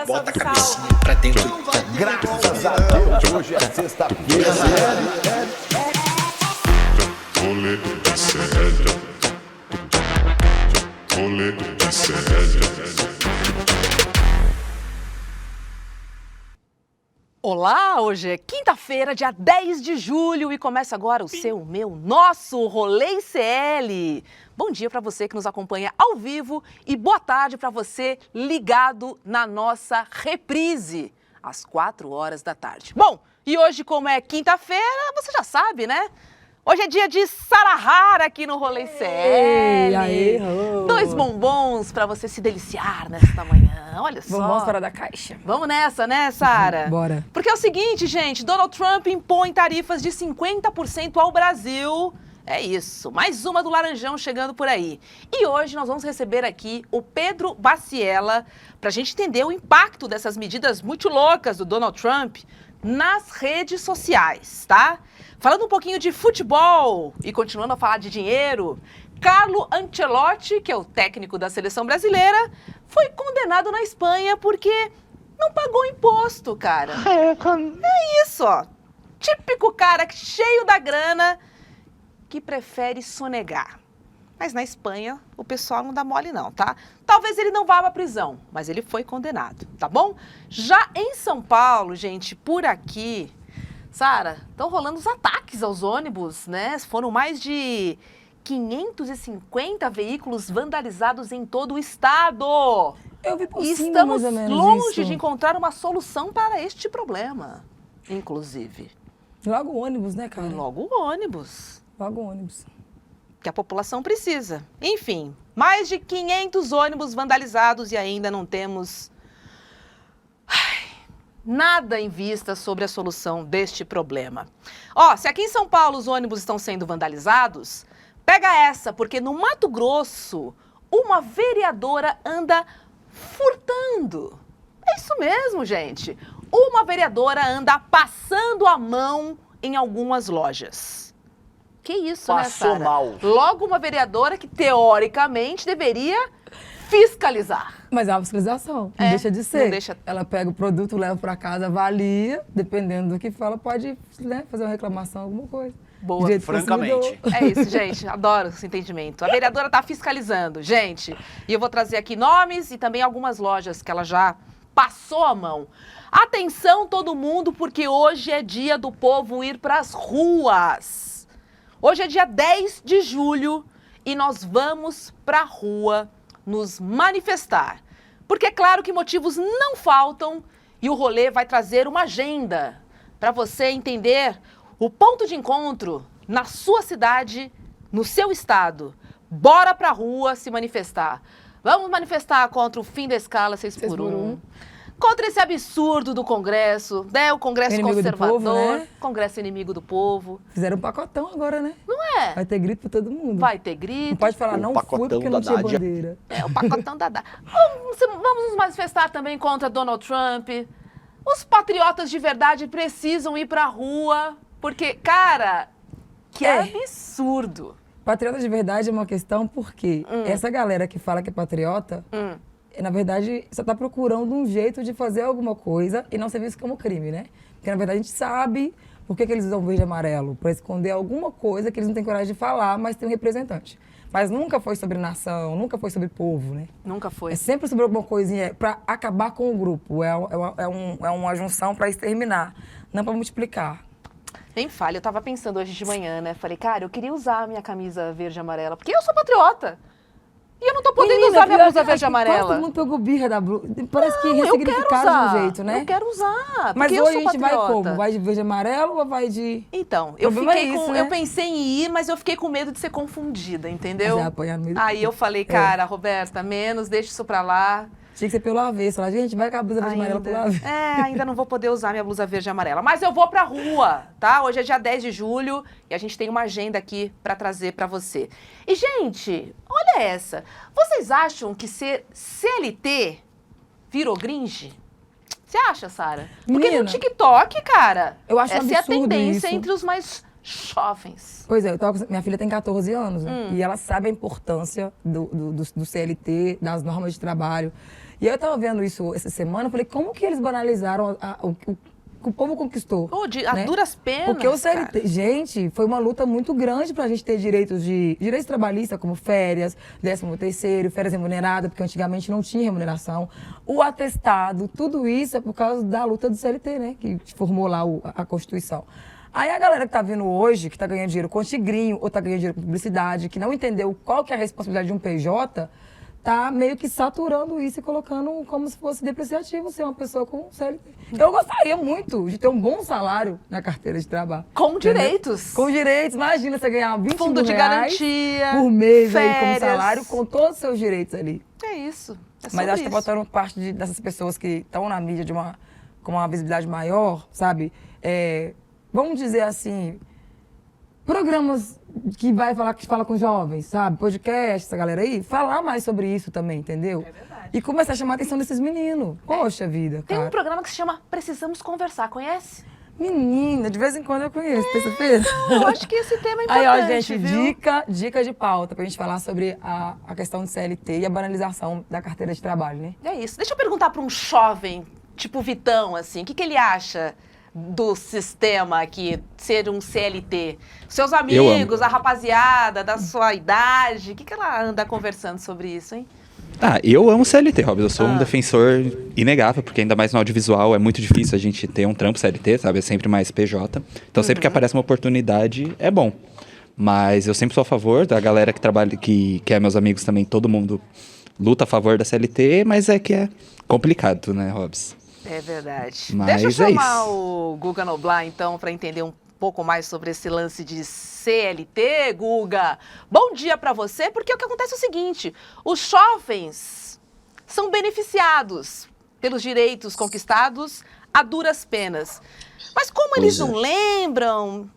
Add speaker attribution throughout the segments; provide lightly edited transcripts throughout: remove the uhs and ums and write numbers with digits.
Speaker 1: bota a cabecinha pra dentro.
Speaker 2: Graças a Deus, hoje é sexta-feira.
Speaker 3: Rolê de sério. Rolê de sério.
Speaker 4: Olá, hoje é quinta-feira, dia 10 de julho e começa agora o seu, meu, nosso Rolê ICL. Bom dia para você que nos acompanha ao vivo e boa tarde para você ligado na nossa reprise, às 4 horas da tarde. Bom, e hoje como é quinta-feira, você já sabe, né? Hoje é dia de Sarahara aqui no Rolê ICL. 2 bombons para você se deliciar nesta manhã. Olha só.
Speaker 5: Bombons fora da caixa.
Speaker 4: Vamos nessa, né, Sara?
Speaker 5: Bora.
Speaker 4: Porque é o seguinte, gente, Donald Trump impõe tarifas de 50% ao Brasil. É isso, mais uma do Laranjão chegando por aí. E hoje nós vamos receber aqui o Pedro Baciela para a gente entender o impacto dessas medidas muito loucas do Donald Trump nas redes sociais, tá? Falando um pouquinho de futebol e continuando a falar de dinheiro, Carlo Ancelotti, que é o técnico da seleção brasileira, foi condenado na Espanha porque não pagou imposto, cara. É isso, ó. Típico cara cheio da grana que prefere sonegar. Mas na Espanha o pessoal não dá mole não, tá? Talvez ele não vá pra prisão, mas ele foi condenado, tá bom? Já em São Paulo, gente, por aqui, Sara, estão rolando os ataques aos ônibus, né? Foram mais de 550 veículos vandalizados em todo o estado.
Speaker 5: Eu vi por
Speaker 4: E
Speaker 5: cima,
Speaker 4: estamos
Speaker 5: mais ou menos
Speaker 4: longe
Speaker 5: isso.
Speaker 4: de encontrar uma solução para este problema, inclusive.
Speaker 5: Logo o ônibus, né, cara?
Speaker 4: Logo o ônibus,
Speaker 5: Logo o ônibus.
Speaker 4: que a população precisa. Enfim, mais de 500 ônibus vandalizados e ainda não temos nada em vista sobre a solução deste problema. Ó, se aqui em São Paulo os ônibus estão sendo vandalizados, pega essa, porque no Mato Grosso, uma vereadora anda furtando. É isso mesmo, gente. Uma vereadora anda passando a mão em algumas lojas. Que isso, né,
Speaker 2: Passou
Speaker 4: Sara?
Speaker 2: mal.
Speaker 4: Logo uma vereadora que, teoricamente, deveria fiscalizar.
Speaker 5: Mas é uma fiscalização,
Speaker 4: É,
Speaker 5: não deixa de ser.
Speaker 4: não deixa.
Speaker 5: Ela pega o produto, leva pra casa, avalia, dependendo do que fala, pode, né, fazer uma reclamação, alguma coisa.
Speaker 4: Boa.
Speaker 5: Direito do
Speaker 2: Francamente.
Speaker 5: consumidor.
Speaker 4: É isso, gente. Adoro esse entendimento. A vereadora está fiscalizando, gente. E eu vou trazer aqui nomes e também algumas lojas que ela já passou a mão. Atenção, todo mundo, porque hoje é dia do povo ir para as ruas. Hoje é dia 10 de julho e nós vamos para a rua nos manifestar. Porque é claro que motivos não faltam e o rolê vai trazer uma agenda para você entender o ponto de encontro na sua cidade, no seu estado. Bora pra rua se manifestar. Vamos manifestar contra o fim da escala 6 por 1. Contra esse absurdo do Congresso, né? O Congresso
Speaker 5: Inimigo do
Speaker 4: conservador,
Speaker 5: povo, né?
Speaker 4: Congresso inimigo do povo.
Speaker 5: Fizeram um pacotão agora, né?
Speaker 4: Não é?
Speaker 5: Vai ter grito pra todo mundo.
Speaker 4: Vai ter grito.
Speaker 5: Não pode falar, não fui
Speaker 2: pacotão
Speaker 5: porque não
Speaker 2: da
Speaker 5: tinha
Speaker 2: Nádia.
Speaker 5: bandeira.
Speaker 4: É, o pacotão da... Vamos nos manifestar também contra Donald Trump. Os patriotas de verdade precisam ir pra rua, porque, cara, que absurdo.
Speaker 5: Patriota de verdade é uma questão porque essa galera que fala que é patriota, na verdade, só tá procurando um jeito de fazer alguma coisa e não ser visto como crime, né? Porque, na verdade, a gente sabe por que eles usam verde e amarelo. Para esconder alguma coisa que eles não têm coragem de falar, mas tem um representante. Mas nunca foi sobre nação, nunca foi sobre povo, né?
Speaker 4: Nunca foi.
Speaker 5: É sempre sobre alguma coisinha para acabar com o grupo. É uma junção para exterminar, não para multiplicar.
Speaker 4: Nem falha, eu tava pensando hoje de manhã, né? Falei, cara, eu queria usar a minha camisa verde e amarela, porque eu sou patriota. E eu não tô podendo usar minha blusa verde e amarela.
Speaker 5: Todo mundo pegou birra da blusa. Parece que
Speaker 4: Não, eu quero
Speaker 5: ressignificaram
Speaker 4: usar.
Speaker 5: de um jeito, né?
Speaker 4: Eu quero usar,
Speaker 5: Mas
Speaker 4: porque
Speaker 5: hoje
Speaker 4: eu
Speaker 5: a
Speaker 4: sou
Speaker 5: gente vai
Speaker 4: patriota.
Speaker 5: como? Vai de verde e amarelo ou vai de...
Speaker 4: Então, eu
Speaker 5: problema
Speaker 4: fiquei
Speaker 5: é isso,
Speaker 4: com,
Speaker 5: né?
Speaker 4: eu pensei em ir, mas eu fiquei com medo de ser confundida, entendeu?
Speaker 5: Mas é apanhar no meio do-
Speaker 4: Aí eu falei, cara, Roberta, menos, deixa isso pra lá.
Speaker 5: Tinha que ser pelo avesso. Lá, gente, vai com a blusa verde e amarela pelo avesso.
Speaker 4: Ainda não vou poder usar minha blusa verde e amarela. Mas eu vou pra rua, tá? Hoje é dia 10 de julho e a gente tem uma agenda aqui pra trazer pra você. E, gente, olha essa. Vocês acham que ser CLT virou gringe? Você acha, Sara? Porque
Speaker 5: Menina,
Speaker 4: no TikTok, cara,
Speaker 5: eu acho um
Speaker 4: essa é a
Speaker 5: absurdo
Speaker 4: tendência
Speaker 5: isso.
Speaker 4: entre os mais jovens.
Speaker 5: Pois é, minha filha tem 14 anos, né? E ela sabe a importância do CLT, das normas de trabalho. E eu tava vendo isso essa semana, eu falei, como que eles banalizaram o que o povo conquistou?
Speaker 4: A
Speaker 5: né?
Speaker 4: duras penas,
Speaker 5: Porque o CLT,
Speaker 4: cara.
Speaker 5: gente, foi uma luta muito grande pra gente ter direitos trabalhistas, como férias, 13º, férias remuneradas, porque antigamente não tinha remuneração. O atestado, tudo isso é por causa da luta do CLT, né? Que formou lá a Constituição. Aí a galera que tá vindo hoje, que tá ganhando dinheiro com tigrinho, ou tá ganhando dinheiro com publicidade, que não entendeu qual que é a responsabilidade de um PJ, tá meio que saturando isso e colocando como se fosse depreciativo ser uma pessoa com CLT. Eu gostaria muito de ter um bom salário na carteira de trabalho.
Speaker 4: Com
Speaker 5: entendeu?
Speaker 4: direitos.
Speaker 5: Com direitos. Imagina você ganhar 20
Speaker 4: Fundo de
Speaker 5: reais
Speaker 4: garantia,
Speaker 5: por mês aí como
Speaker 4: férias.
Speaker 5: salário, com todos os seus direitos ali.
Speaker 4: É isso. É
Speaker 5: Mas acho que tá
Speaker 4: isso.
Speaker 5: faltando parte dessas pessoas que estão na mídia com uma visibilidade maior, sabe? Vamos dizer assim, programas que fala com jovens, sabe? Podcast, essa galera aí, falar mais sobre isso também, entendeu?
Speaker 4: É verdade.
Speaker 5: E começar a chamar a atenção desses meninos. Poxa vida,
Speaker 4: Tem
Speaker 5: cara.
Speaker 4: um programa que se chama Precisamos Conversar, conhece?
Speaker 5: Menina, de vez em quando eu conheço, terça-feira.
Speaker 4: Eu acho que esse tema é
Speaker 5: Aí,
Speaker 4: importante,
Speaker 5: ó, gente,
Speaker 4: viu?
Speaker 5: dica de pauta pra gente falar sobre a questão do CLT e a banalização da carteira de trabalho, né?
Speaker 4: É isso. Deixa eu perguntar para um jovem, tipo Vitão, assim, o que ele acha do sistema aqui, ser um CLT? Seus amigos, a rapaziada da sua idade, o que ela anda conversando sobre isso, hein?
Speaker 1: Eu amo CLT, Rob. Eu sou um defensor inegável, porque ainda mais no audiovisual é muito difícil a gente ter um trampo CLT, sabe? É sempre mais PJ. Então, sempre que aparece uma oportunidade, é bom. Mas eu sempre sou a favor da galera que trabalha, que é meus amigos também, todo mundo luta a favor da CLT, mas é que é complicado, né, Robs?
Speaker 4: É verdade.
Speaker 1: Mas
Speaker 4: Deixa eu
Speaker 1: é
Speaker 4: chamar
Speaker 1: isso.
Speaker 4: o Guga Noblar, então, para entender um pouco mais sobre esse lance de CLT, Guga. Bom dia para você, porque o que acontece é o seguinte, os jovens são beneficiados pelos direitos conquistados a duras penas. Mas como eles não lembram,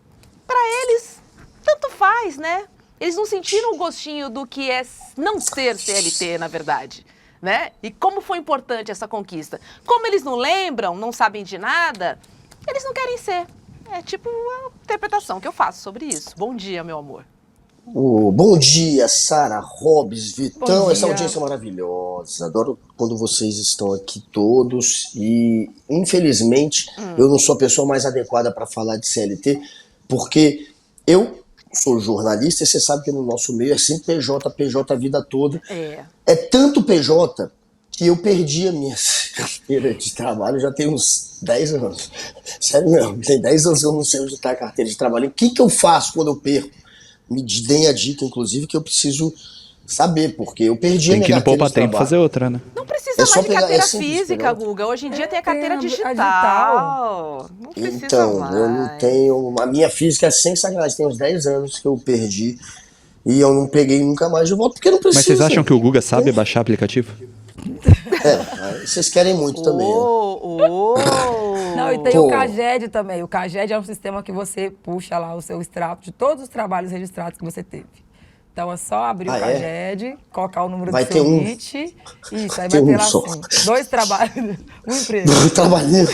Speaker 4: para eles, tanto faz, né? Eles não sentiram o gostinho do que é não ser CLT, na verdade. Né? E como foi importante essa conquista. Como eles não lembram, não sabem de nada, eles não querem ser. É tipo a interpretação que eu faço sobre isso. Bom dia, meu amor.
Speaker 2: Bom dia, Sara, Robs, Vitão,
Speaker 5: Bom
Speaker 2: essa
Speaker 5: dia.
Speaker 2: audiência maravilhosa. Adoro quando vocês estão aqui todos. E, infelizmente, eu não sou a pessoa mais adequada para falar de CLT, porque eu sou jornalista e você sabe que no nosso meio é sempre PJ a vida toda. É tanto PJ que eu perdi a minha carteira de trabalho já tem uns 10 anos. Sério mesmo, tem 10 anos que eu não sei onde está a carteira de trabalho. O que eu faço quando eu perco? Me deem a dica, inclusive, que eu preciso saber, porque eu perdi a
Speaker 1: Tem
Speaker 2: minha
Speaker 1: que ir no
Speaker 2: carteira de
Speaker 1: Poupa Tempo
Speaker 2: trabalho.
Speaker 1: fazer outra, né?
Speaker 4: Não precisa
Speaker 2: É só
Speaker 4: mais de
Speaker 2: pegar-
Speaker 4: carteira
Speaker 2: é simples,
Speaker 4: física,
Speaker 2: pegar.
Speaker 4: Guga. Hoje em dia tem a
Speaker 5: tem
Speaker 4: carteira
Speaker 5: a
Speaker 4: digital. Não precisa
Speaker 2: Então,
Speaker 4: mais.
Speaker 2: eu não tenho... A minha física é sem sacanagem, tem uns 10 anos que eu perdi e eu não peguei nunca mais de volta, porque não precisa.
Speaker 1: Mas vocês acham que o Guga sabe baixar aplicativo?
Speaker 2: Vocês querem muito também, né?
Speaker 5: Não, e tem
Speaker 2: Pô.
Speaker 5: o CAGED também. O CAGED é um sistema que você puxa lá o seu extrato de todos os trabalhos registrados que você teve. Então é só abrir o CAGED, colocar o número
Speaker 2: Vai
Speaker 5: do seu
Speaker 2: ter um.
Speaker 5: NIT. Isso, aí
Speaker 2: Tem
Speaker 5: vai ter
Speaker 2: um
Speaker 5: lá
Speaker 2: só.
Speaker 5: assim, 2 trabalhos, um emprego.
Speaker 2: Trabalhinho,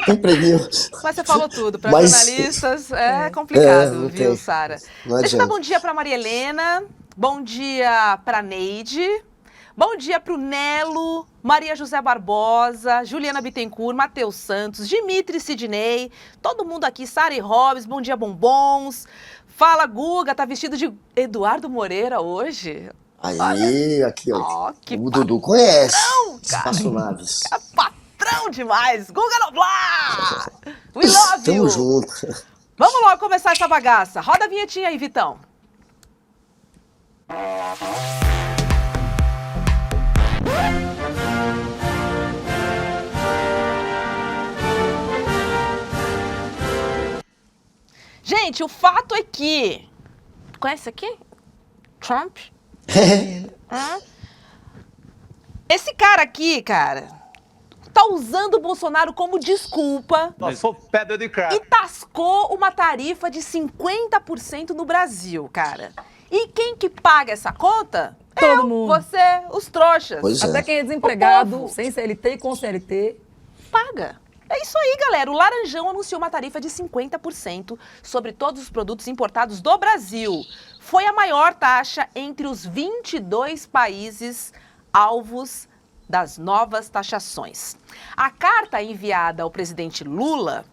Speaker 2: empreguinho.
Speaker 4: Mas você falou tudo. Para
Speaker 2: Mas-
Speaker 4: jornalistas é complicado,
Speaker 2: não
Speaker 4: viu,
Speaker 2: tem.
Speaker 4: Sara?
Speaker 2: Não
Speaker 4: Deixa eu dar
Speaker 2: adianta.
Speaker 4: bom dia para Maria Helena. Bom dia para Neide. Bom dia para o Nelo, Maria José Barbosa, Juliana Bittencourt, Matheus Santos, Dimitri Sidney, todo mundo aqui, Sara e Robs, bom dia, bombons. Fala, Guga, tá vestido de Eduardo Moreira hoje?
Speaker 2: Aí, aqui, ó.
Speaker 4: Ó, que
Speaker 2: O Dudu conhece.
Speaker 4: cara.
Speaker 2: Espaçonaves.
Speaker 4: É patrão demais! Guga Noblar! We love you!
Speaker 2: Tamo junto.
Speaker 4: Vamos logo começar essa bagaça. Roda a vinhetinha aí, Vitão. Gente, o fato é que... Conhece aqui? Trump? Hã? Esse cara aqui, cara, tá usando o Bolsonaro como desculpa
Speaker 6: Passou pedra de crack.
Speaker 4: e tascou uma tarifa de 50% no Brasil, cara. E quem que paga essa conta?
Speaker 5: Todo mundo.
Speaker 4: Você, os trouxas.
Speaker 2: Pois é.
Speaker 5: Até quem é desempregado,
Speaker 4: O povo.
Speaker 5: sem CLT e com CLT.
Speaker 4: Paga. É isso aí, galera. O Laranjão anunciou uma tarifa de 50% sobre todos os produtos importados do Brasil. Foi a maior taxa entre os 22 países alvos das novas taxações. A carta enviada ao presidente Lula,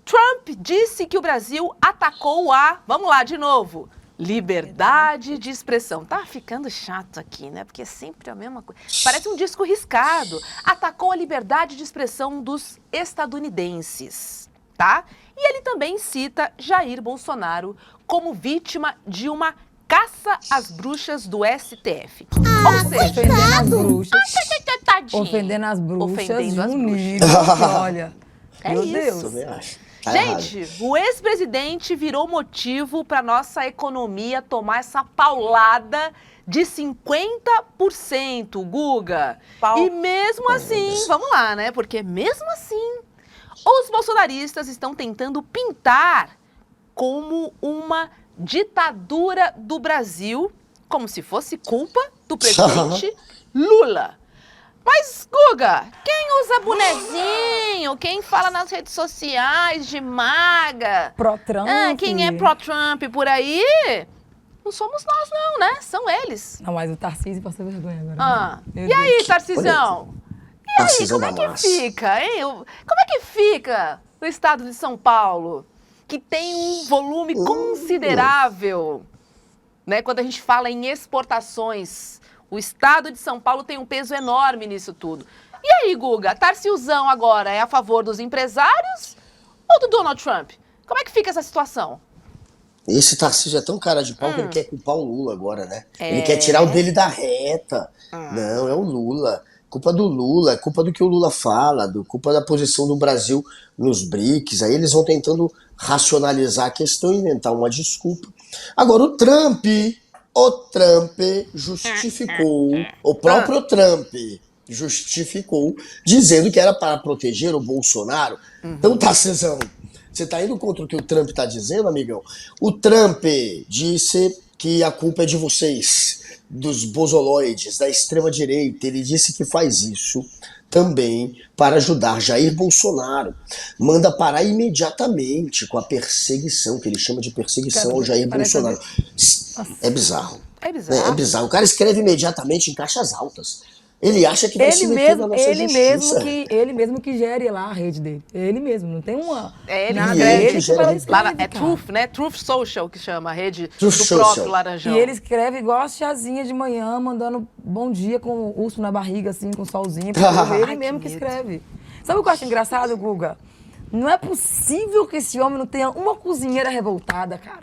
Speaker 4: Trump disse que o Brasil atacou vamos lá de novo, liberdade de expressão. Tá ficando chato aqui, né? Porque é sempre a mesma coisa. Parece um disco riscado. Atacou a liberdade de expressão dos estadunidenses, tá? E ele também cita Jair Bolsonaro como vítima de uma caça às bruxas do STF. Ou seja,
Speaker 5: Ofendendo as bruxas.
Speaker 4: tadinho.
Speaker 5: Ofendendo as bruxas.
Speaker 4: Ofendendo as
Speaker 5: de um
Speaker 4: bruxas.
Speaker 5: nível que, olha,
Speaker 4: É
Speaker 5: meu
Speaker 4: isso.
Speaker 5: Deus.
Speaker 2: Também acho. Tá
Speaker 4: Gente, o ex-presidente virou motivo para nossa economia tomar essa paulada de 50%, Guga. E mesmo assim, vamos lá, né? Porque mesmo assim, os bolsonaristas estão tentando pintar como uma ditadura do Brasil, como se fosse culpa do presidente Lula. Mas, Guga, quem usa bonezinho, quem fala nas redes sociais de maga,
Speaker 5: Pró-Trump.
Speaker 4: quem é pró-Trump por aí, não somos nós não, né? São eles.
Speaker 5: Não, mas o Tarcísio passou vergonha agora.
Speaker 4: Ah,
Speaker 5: Meu
Speaker 4: e
Speaker 5: Deus.
Speaker 4: aí, Tarcisão? E aí,
Speaker 2: Tarcisão
Speaker 4: como é
Speaker 2: da
Speaker 4: que
Speaker 2: massa.
Speaker 4: fica, hein? Como é que fica o estado de São Paulo, que tem um volume considerável, né? Quando a gente fala em exportações, o estado de São Paulo tem um peso enorme nisso tudo. E aí, Guga, Tarciozão agora é a favor dos empresários ou do Donald Trump? Como é que fica essa situação?
Speaker 2: Esse Tarcísio é tão cara de pau que ele quer culpar o Lula agora, né?
Speaker 4: É.
Speaker 2: Ele quer tirar o dele da reta. Não, é o Lula. Culpa do Lula, é culpa do que o Lula fala, culpa da posição do Brasil nos BRICS. Aí eles vão tentando racionalizar a questão e inventar uma desculpa. Agora, o Trump justificou, o próprio Trump justificou, dizendo que era para proteger o Bolsonaro. Então, Tarcisão, você tá indo contra o que o Trump tá dizendo, amigão? O Trump disse que a culpa é de vocês, dos bozoloides, da extrema-direita. Ele disse que faz isso também para ajudar Jair Bolsonaro. Manda parar imediatamente com a perseguição, que ele chama de perseguição ao Jair Bolsonaro. É bizarro.
Speaker 4: É bizarro.
Speaker 2: É bizarro. O cara escreve imediatamente em caixas altas. Ele acha que vai se meter na nossa justiça.
Speaker 5: Ele mesmo que gere lá a rede dele. Ele mesmo, não tem uma...
Speaker 4: É ele
Speaker 5: nada,
Speaker 4: que
Speaker 5: é
Speaker 4: escreve.
Speaker 5: ele que vai lá e escreve,
Speaker 4: Lá é
Speaker 5: cara.
Speaker 4: Truth, né? Truth Social, que chama, a rede
Speaker 2: Truth
Speaker 4: do
Speaker 2: Social.
Speaker 4: próprio Laranjão.
Speaker 5: E ele escreve igual a tiazinha de manhã, mandando bom dia com o urso na barriga, assim, com o solzinho. Ele mesmo que escreve. Sabe o que eu acho engraçado, Guga? Não é possível que esse homem não tenha uma cozinheira revoltada, cara.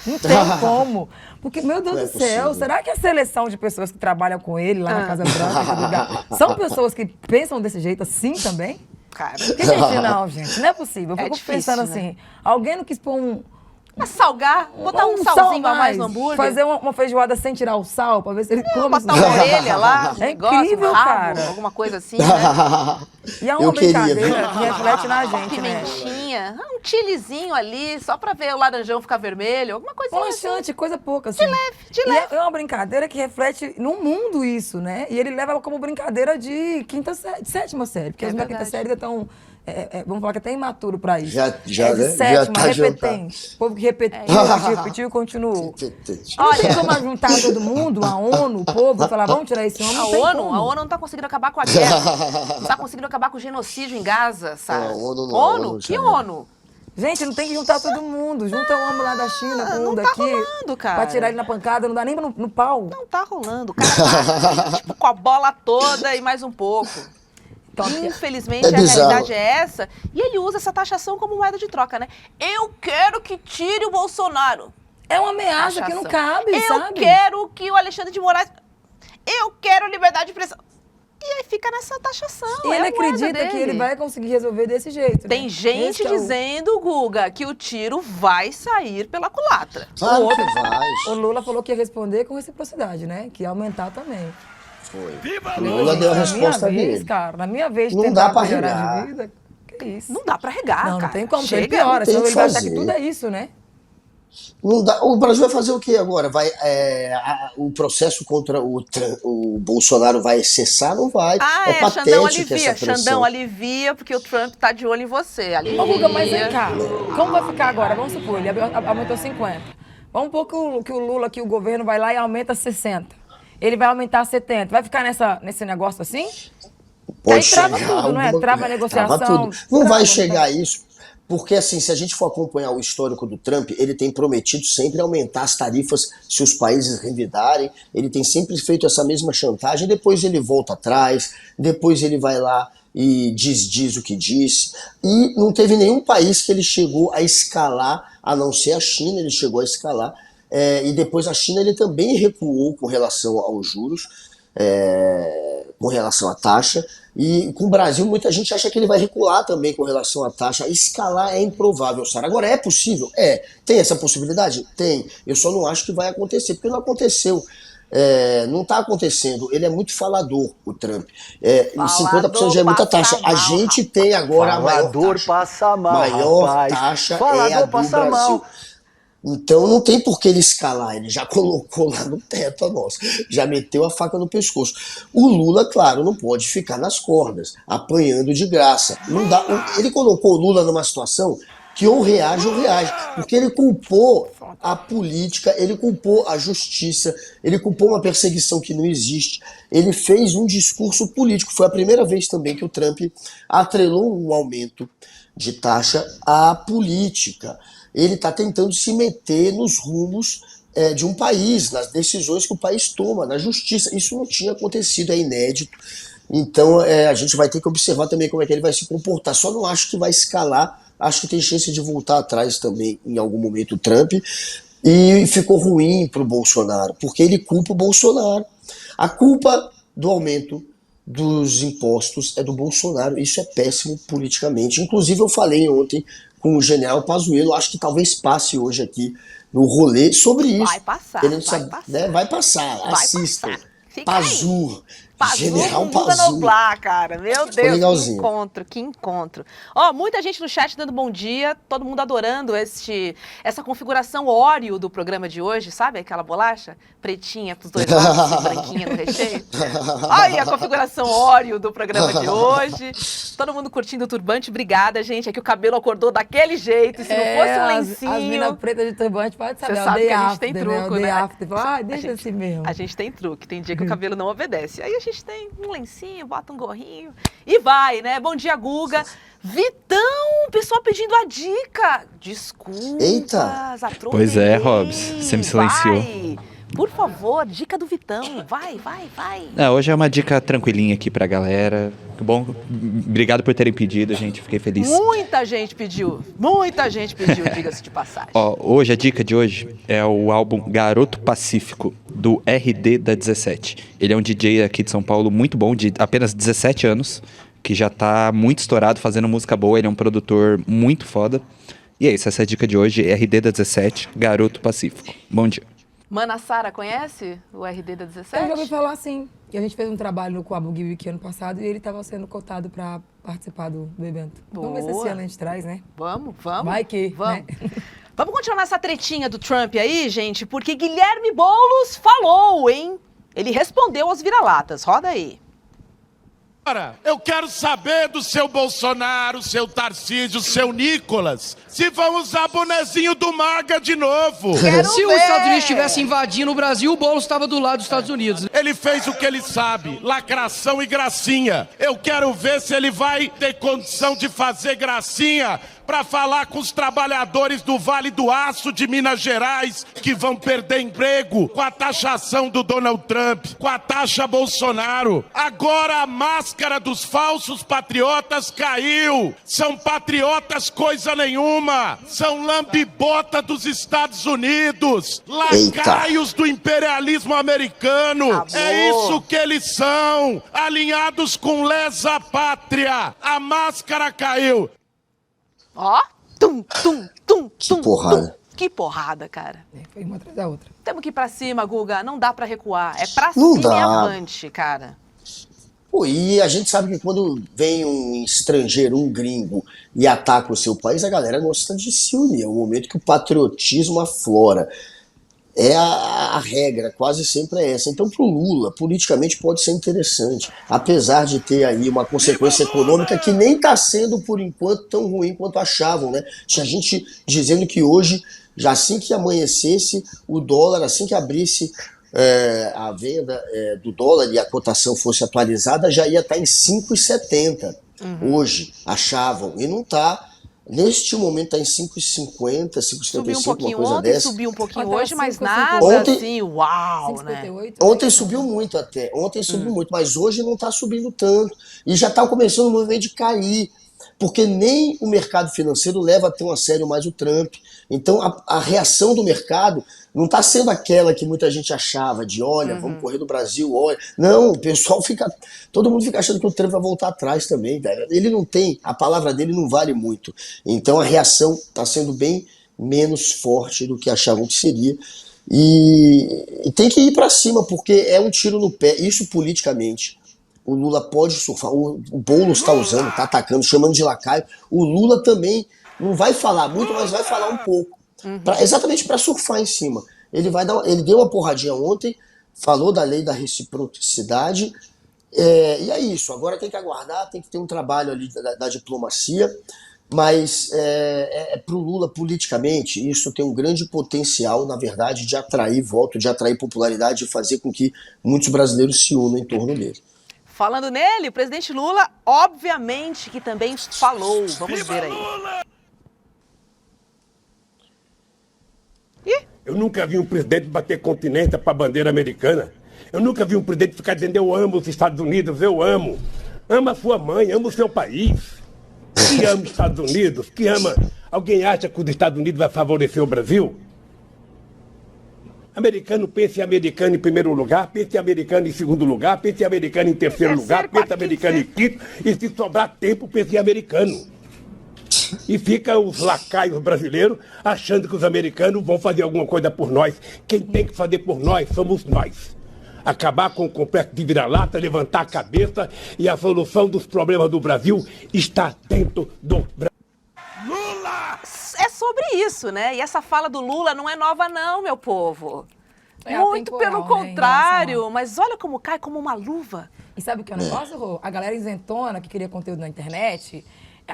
Speaker 5: Não tem como. Porque, meu Deus
Speaker 2: Não é
Speaker 5: do céu,
Speaker 2: possível.
Speaker 5: será que a seleção de pessoas que trabalham com ele lá na Casa Branca, em todo lugar, são pessoas que pensam desse jeito assim também?
Speaker 4: Cara,
Speaker 5: Porque, gente, não, gente, não é possível. Eu
Speaker 4: É
Speaker 5: fico
Speaker 4: difícil,
Speaker 5: pensando
Speaker 4: né?
Speaker 5: assim, alguém não quis pôr
Speaker 4: salgar, botar um salzinho a mais no hambúrguer.
Speaker 5: fazer uma feijoada sem tirar o sal, pra ver se ele come isso.
Speaker 4: Botar uma orelha lá, um
Speaker 5: É
Speaker 4: negócio,
Speaker 5: incrível,
Speaker 4: um rabo,
Speaker 5: cara.
Speaker 4: alguma coisa assim, né?
Speaker 5: E é uma
Speaker 2: Eu queria,
Speaker 5: brincadeira
Speaker 2: viu?
Speaker 5: que reflete na gente, né?
Speaker 4: Pimentinha, um chilizinho ali, só pra ver o laranjão ficar vermelho, alguma coisa
Speaker 5: Um
Speaker 4: assim.
Speaker 5: laxante, coisa pouca, assim.
Speaker 4: de
Speaker 5: E
Speaker 4: leve.
Speaker 5: é uma brincadeira que reflete no mundo isso, né? E ele leva como brincadeira de quinta série, de sétima série. Porque
Speaker 4: É
Speaker 5: as da quinta
Speaker 4: verdade.
Speaker 5: série ainda estão, vamos falar que até imaturo pra isso.
Speaker 2: Já,
Speaker 5: é de
Speaker 2: né?
Speaker 5: sétima,
Speaker 2: Já tá
Speaker 5: repetente. O povo que repetiu e continuou.
Speaker 2: Repetente.
Speaker 5: Olha, tem como juntar todo mundo, a ONU, o povo, e falar, vamos tirar esse homem,
Speaker 4: A
Speaker 5: não tem
Speaker 4: ONU,
Speaker 5: como.
Speaker 4: a ONU não tá conseguindo acabar com a guerra. Não tá conseguindo acabar com o genocídio em Gaza, sabe?
Speaker 2: Não, a ONU não,
Speaker 4: ONU?
Speaker 2: a ONU
Speaker 4: Que
Speaker 2: já
Speaker 4: ONU?
Speaker 5: Gente, não tem que juntar todo mundo. Junta o homem lá da China com
Speaker 4: não
Speaker 5: um
Speaker 4: tá
Speaker 5: daqui.
Speaker 4: rolando, cara.
Speaker 5: Pra tirar ele na pancada, não dá nem no pau.
Speaker 4: Não tá rolando. O cara tá tipo, com a bola toda e mais um pouco. Infelizmente,
Speaker 2: É
Speaker 4: a
Speaker 2: bizarro.
Speaker 4: realidade é essa. E ele usa essa taxação como moeda de troca, né? Eu quero que tire o Bolsonaro.
Speaker 5: É uma ameaça que não cabe,
Speaker 4: Eu
Speaker 5: sabe?
Speaker 4: quero que o Alexandre de Moraes... Eu quero liberdade de expressão. E aí fica nessa taxação.
Speaker 5: E
Speaker 4: é
Speaker 5: ele
Speaker 4: a moeda
Speaker 5: acredita que
Speaker 4: dele.
Speaker 5: ele vai conseguir resolver desse jeito.
Speaker 4: Tem
Speaker 5: né?
Speaker 4: gente
Speaker 5: Esse é o-
Speaker 4: dizendo, Guga, que o tiro vai sair pela culatra.
Speaker 2: Claro que vai.
Speaker 5: O Lula falou que ia responder com reciprocidade, né? Que ia aumentar também.
Speaker 2: Foi. O Lula deu a
Speaker 5: Na
Speaker 2: resposta
Speaker 5: minha vez,
Speaker 2: dele.
Speaker 5: cara, na minha vez de
Speaker 2: Não
Speaker 5: tentar
Speaker 2: dá pra
Speaker 5: melhorar
Speaker 2: regar.
Speaker 5: de vida, que isso?
Speaker 4: Não dá pra regar,
Speaker 5: Não,
Speaker 4: cara.
Speaker 5: não tem como. Ele
Speaker 4: Chega.
Speaker 5: piora,
Speaker 2: não tem
Speaker 5: senão
Speaker 2: o
Speaker 5: ele
Speaker 2: que
Speaker 5: vai achar que
Speaker 2: fazer.
Speaker 5: tudo é isso, né?
Speaker 2: Não dá. O Brasil vai fazer o quê agora? O processo contra o Bolsonaro vai cessar? Não vai.
Speaker 4: Ah,
Speaker 2: é
Speaker 4: Xandão
Speaker 2: patética
Speaker 4: alivia.
Speaker 2: essa pressão.
Speaker 4: Xandão alivia, porque o Trump tá de olho em você. Alivia.
Speaker 5: Ô, Guga, mas vem cá, como vai ficar agora? Vamos supor, ele aumentou 50. Vamos supor que o Lula, que o governo vai lá e aumenta 60. ele vai aumentar 70%. Vai ficar nesse negócio assim?
Speaker 2: Pode
Speaker 5: Aí trava
Speaker 2: chegar
Speaker 5: tudo, não é?
Speaker 2: alguma-
Speaker 5: Trava a negociação.
Speaker 2: trava tudo. Não
Speaker 5: trava,
Speaker 2: vai chegar a isso, porque assim, se a gente for acompanhar o histórico do Trump, ele tem prometido sempre aumentar as tarifas se os países revidarem, ele tem sempre feito essa mesma chantagem, depois ele volta atrás, depois ele vai lá e diz o que disse, e não teve nenhum país que ele chegou a escalar, a não ser a China, ele chegou a escalar, e depois a China ele também recuou com relação aos juros, com relação à taxa, e com o Brasil muita gente acha que ele vai recuar também com relação à taxa. Escalar é improvável, Sara. Agora, é possível? Tem essa possibilidade? Tem. Eu só não acho que vai acontecer, porque não aconteceu. Não está acontecendo. Ele é muito falador, o Trump. E 50% já é muita taxa. A gente tem agora a maior
Speaker 6: Falador
Speaker 2: taxa.
Speaker 6: passa mal,
Speaker 2: Maior
Speaker 6: rapaz.
Speaker 2: taxa é
Speaker 6: Falador
Speaker 2: a do
Speaker 6: passa
Speaker 2: Brasil.
Speaker 6: mal.
Speaker 2: Então não tem por que ele escalar, ele já colocou lá no teto a nossa, já meteu a faca no pescoço. O Lula, claro, não pode ficar nas cordas, apanhando de graça. Não dá, ele colocou o Lula numa situação que ou reage, porque ele culpou a política, ele culpou a justiça, ele culpou uma perseguição que não existe, ele fez um discurso político. Foi a primeira vez também que o Trump atrelou um aumento de taxa à política. Ele está tentando se meter nos rumos de um país, nas decisões que o país toma, na justiça. Isso não tinha acontecido, é inédito. Então a gente vai ter que observar também como é que ele vai se comportar. Só não acho que vai escalar, acho que tem chance de voltar atrás também em algum momento o Trump. E ficou ruim para o Bolsonaro, porque ele culpa o Bolsonaro. A culpa do aumento dos impostos é do Bolsonaro. Isso é péssimo politicamente. Inclusive eu falei ontem com o general Pazuello, acho que talvez passe hoje aqui no rolê sobre isso.
Speaker 4: Vai passar,
Speaker 2: Querendo
Speaker 4: vai
Speaker 2: saber,
Speaker 4: passar.
Speaker 2: né? Vai passar,
Speaker 4: Vai
Speaker 2: assistam.
Speaker 4: passar. Fica
Speaker 2: Pazu, general
Speaker 4: Guga
Speaker 2: Pazu.
Speaker 4: Noblar, cara. Meu
Speaker 2: Foi
Speaker 4: Deus, que
Speaker 2: legalzinho.
Speaker 4: encontro, que encontro. Ó, muita gente no chat dando bom dia, todo mundo adorando essa configuração Oreo do programa de hoje, sabe? Aquela bolacha pretinha pros dois lados e branquinha no recheio. Olha aí a configuração Oreo do programa de hoje. Todo mundo curtindo o turbante, obrigada, gente. É que o cabelo acordou daquele jeito, e se não fosse um lencinho...
Speaker 5: As minas pretas de turbante, pode saber.
Speaker 4: Você
Speaker 5: é o
Speaker 4: sabe
Speaker 5: day
Speaker 4: que a gente
Speaker 5: after,
Speaker 4: tem
Speaker 5: né?
Speaker 4: truco,
Speaker 5: É o day
Speaker 4: né?
Speaker 5: after. Deixa assim mesmo.
Speaker 4: A gente tem truque, tem dia que o cabelo não obedece. Aí a gente tem um lencinho, bota um gorrinho e vai, né? Bom dia, Guga. Vitão, o pessoal pedindo a dica. Desculpas,
Speaker 2: Eita.
Speaker 4: atropelei.
Speaker 1: Pois é, Hobbs, você me silenciou.
Speaker 4: Vai. Por favor, dica do Vitão. Vai.
Speaker 1: Hoje é uma dica tranquilinha aqui pra galera. Que bom. Obrigado por terem pedido, gente. Fiquei feliz.
Speaker 4: Muita gente pediu, diga-se de passagem.
Speaker 1: Ó, hoje, a dica de hoje é o álbum Garoto Pacífico, do RD da 17. Ele é um DJ aqui de São Paulo muito bom, de apenas 17 anos, que já tá muito estourado, fazendo música boa. Ele é um produtor muito foda. E é isso, essa é a dica de hoje. RD da 17, Garoto Pacífico. Bom dia.
Speaker 4: Mana Sara, conhece o RD da 17?
Speaker 5: Eu já ouvi falar sim. E a gente fez um trabalho no Coab Geek ano passado e ele estava sendo cotado para participar do evento. Vamos ver se esse ano a gente traz, né?
Speaker 4: Vamos.
Speaker 5: Vai que,
Speaker 4: vamos.
Speaker 5: né?
Speaker 4: Vamos continuar nessa tretinha do Trump aí, gente, porque Guilherme Boulos falou, hein? Ele respondeu aos vira-latas. Roda aí.
Speaker 7: Eu quero saber do seu Bolsonaro, seu Tarcísio, seu Nicolas, se vão usar bonezinho do MAGA de novo.
Speaker 8: Se os Estados Unidos estivessem invadindo o Brasil, o Boulos estava do lado dos Estados Unidos.
Speaker 7: Ele fez o que ele sabe, lacração e gracinha. Eu quero ver se ele vai ter condição de fazer gracinha para falar com os trabalhadores do Vale do Aço de Minas Gerais que vão perder emprego com a taxação do Donald Trump, com a taxa Bolsonaro. Agora a máscara dos falsos patriotas caiu. São patriotas coisa nenhuma. São lambibota dos Estados Unidos. Lacaios do imperialismo americano.
Speaker 4: Acabou.
Speaker 7: É isso que eles são. Alinhados com lesa pátria. A máscara caiu.
Speaker 4: Ó,
Speaker 2: Que porrada.
Speaker 4: Que porrada, cara.
Speaker 5: Foi uma atrás da outra.
Speaker 4: Temos que ir pra cima, Guga. Não dá pra recuar. É pra
Speaker 2: Não
Speaker 4: cima e
Speaker 2: dá.
Speaker 4: avante, cara.
Speaker 2: Pô, e a gente sabe que quando vem um estrangeiro, um gringo, e ataca o seu país, a galera gosta de se unir. É um momento que o patriotismo aflora. É a regra, quase sempre é essa. Então, para o Lula, politicamente pode ser interessante, apesar de ter aí uma consequência econômica que nem está sendo, por enquanto, tão ruim quanto achavam, né? Tinha gente dizendo que hoje, já assim que amanhecesse o dólar, assim que abrisse a venda do dólar e a cotação fosse atualizada, já ia estar em 5,70 hoje, achavam, e não está. Neste momento está em 5,50,
Speaker 4: Subiu um
Speaker 2: 5,55,
Speaker 4: pouquinho
Speaker 2: uma coisa
Speaker 4: ontem,
Speaker 2: dessa.
Speaker 4: subiu um pouquinho
Speaker 5: Até
Speaker 4: hoje, mas
Speaker 5: 5,58.
Speaker 4: nada
Speaker 2: Ontem-
Speaker 4: assim, uau, né?
Speaker 5: 5,58.
Speaker 2: Ontem subiu muito até, mas hoje não está subindo tanto. E já está começando o movimento de cair, porque nem o mercado financeiro leva tão a sério mais o Trump. Então a reação do mercado não está sendo aquela que muita gente achava, de olha, vamos correr do Brasil, olha. Não, o pessoal todo mundo fica achando que o Trump vai voltar atrás também, velho. Ele não tem, a palavra dele não vale muito. Então a reação está sendo bem menos forte do que achavam que seria. E tem que ir para cima, porque é um tiro no pé, isso politicamente. O Lula pode surfar, o Boulos está usando, está atacando, chamando de lacaio. O Lula também não vai falar muito, mas vai falar um pouco. Exatamente para surfar em cima. Ele deu uma porradinha ontem, falou da lei da reciprocidade, e é isso. Agora tem que aguardar, tem que ter um trabalho ali da diplomacia, mas para o Lula, politicamente, isso tem um grande potencial, na verdade, de atrair voto, de atrair popularidade, de fazer com que muitos brasileiros se unam em torno dele.
Speaker 4: Falando nele, o presidente Lula, obviamente, que também falou. Vamos ver aí.
Speaker 6: Eu nunca vi um presidente bater continência para a bandeira americana. Eu nunca vi um presidente ficar dizendo eu amo os Estados Unidos, eu amo. Ama a sua mãe, ama o seu país. Que ama os Estados Unidos, que ama... Alguém acha que os Estados Unidos vai favorecer o Brasil? Americano pensa em americano em primeiro lugar, pensa em americano em segundo lugar, pensa em americano em terceiro lugar, pensa em americano em quinto, e se sobrar tempo, pensa em americano. E fica os lacaios brasileiros achando que os americanos vão fazer alguma coisa por nós. Quem tem que fazer por nós somos nós. Acabar com o complexo de vira-lata, levantar a cabeça, e a solução dos problemas do Brasil está dentro do Brasil.
Speaker 4: É sobre isso, né? E essa fala do Lula não é nova não, meu povo.
Speaker 5: É
Speaker 4: Muito
Speaker 5: atemporal,
Speaker 4: pelo
Speaker 5: né,
Speaker 4: contrário, mas olha como cai como uma luva.
Speaker 5: E sabe o que é o negócio, Rô? A galera isentona que queria conteúdo na internet,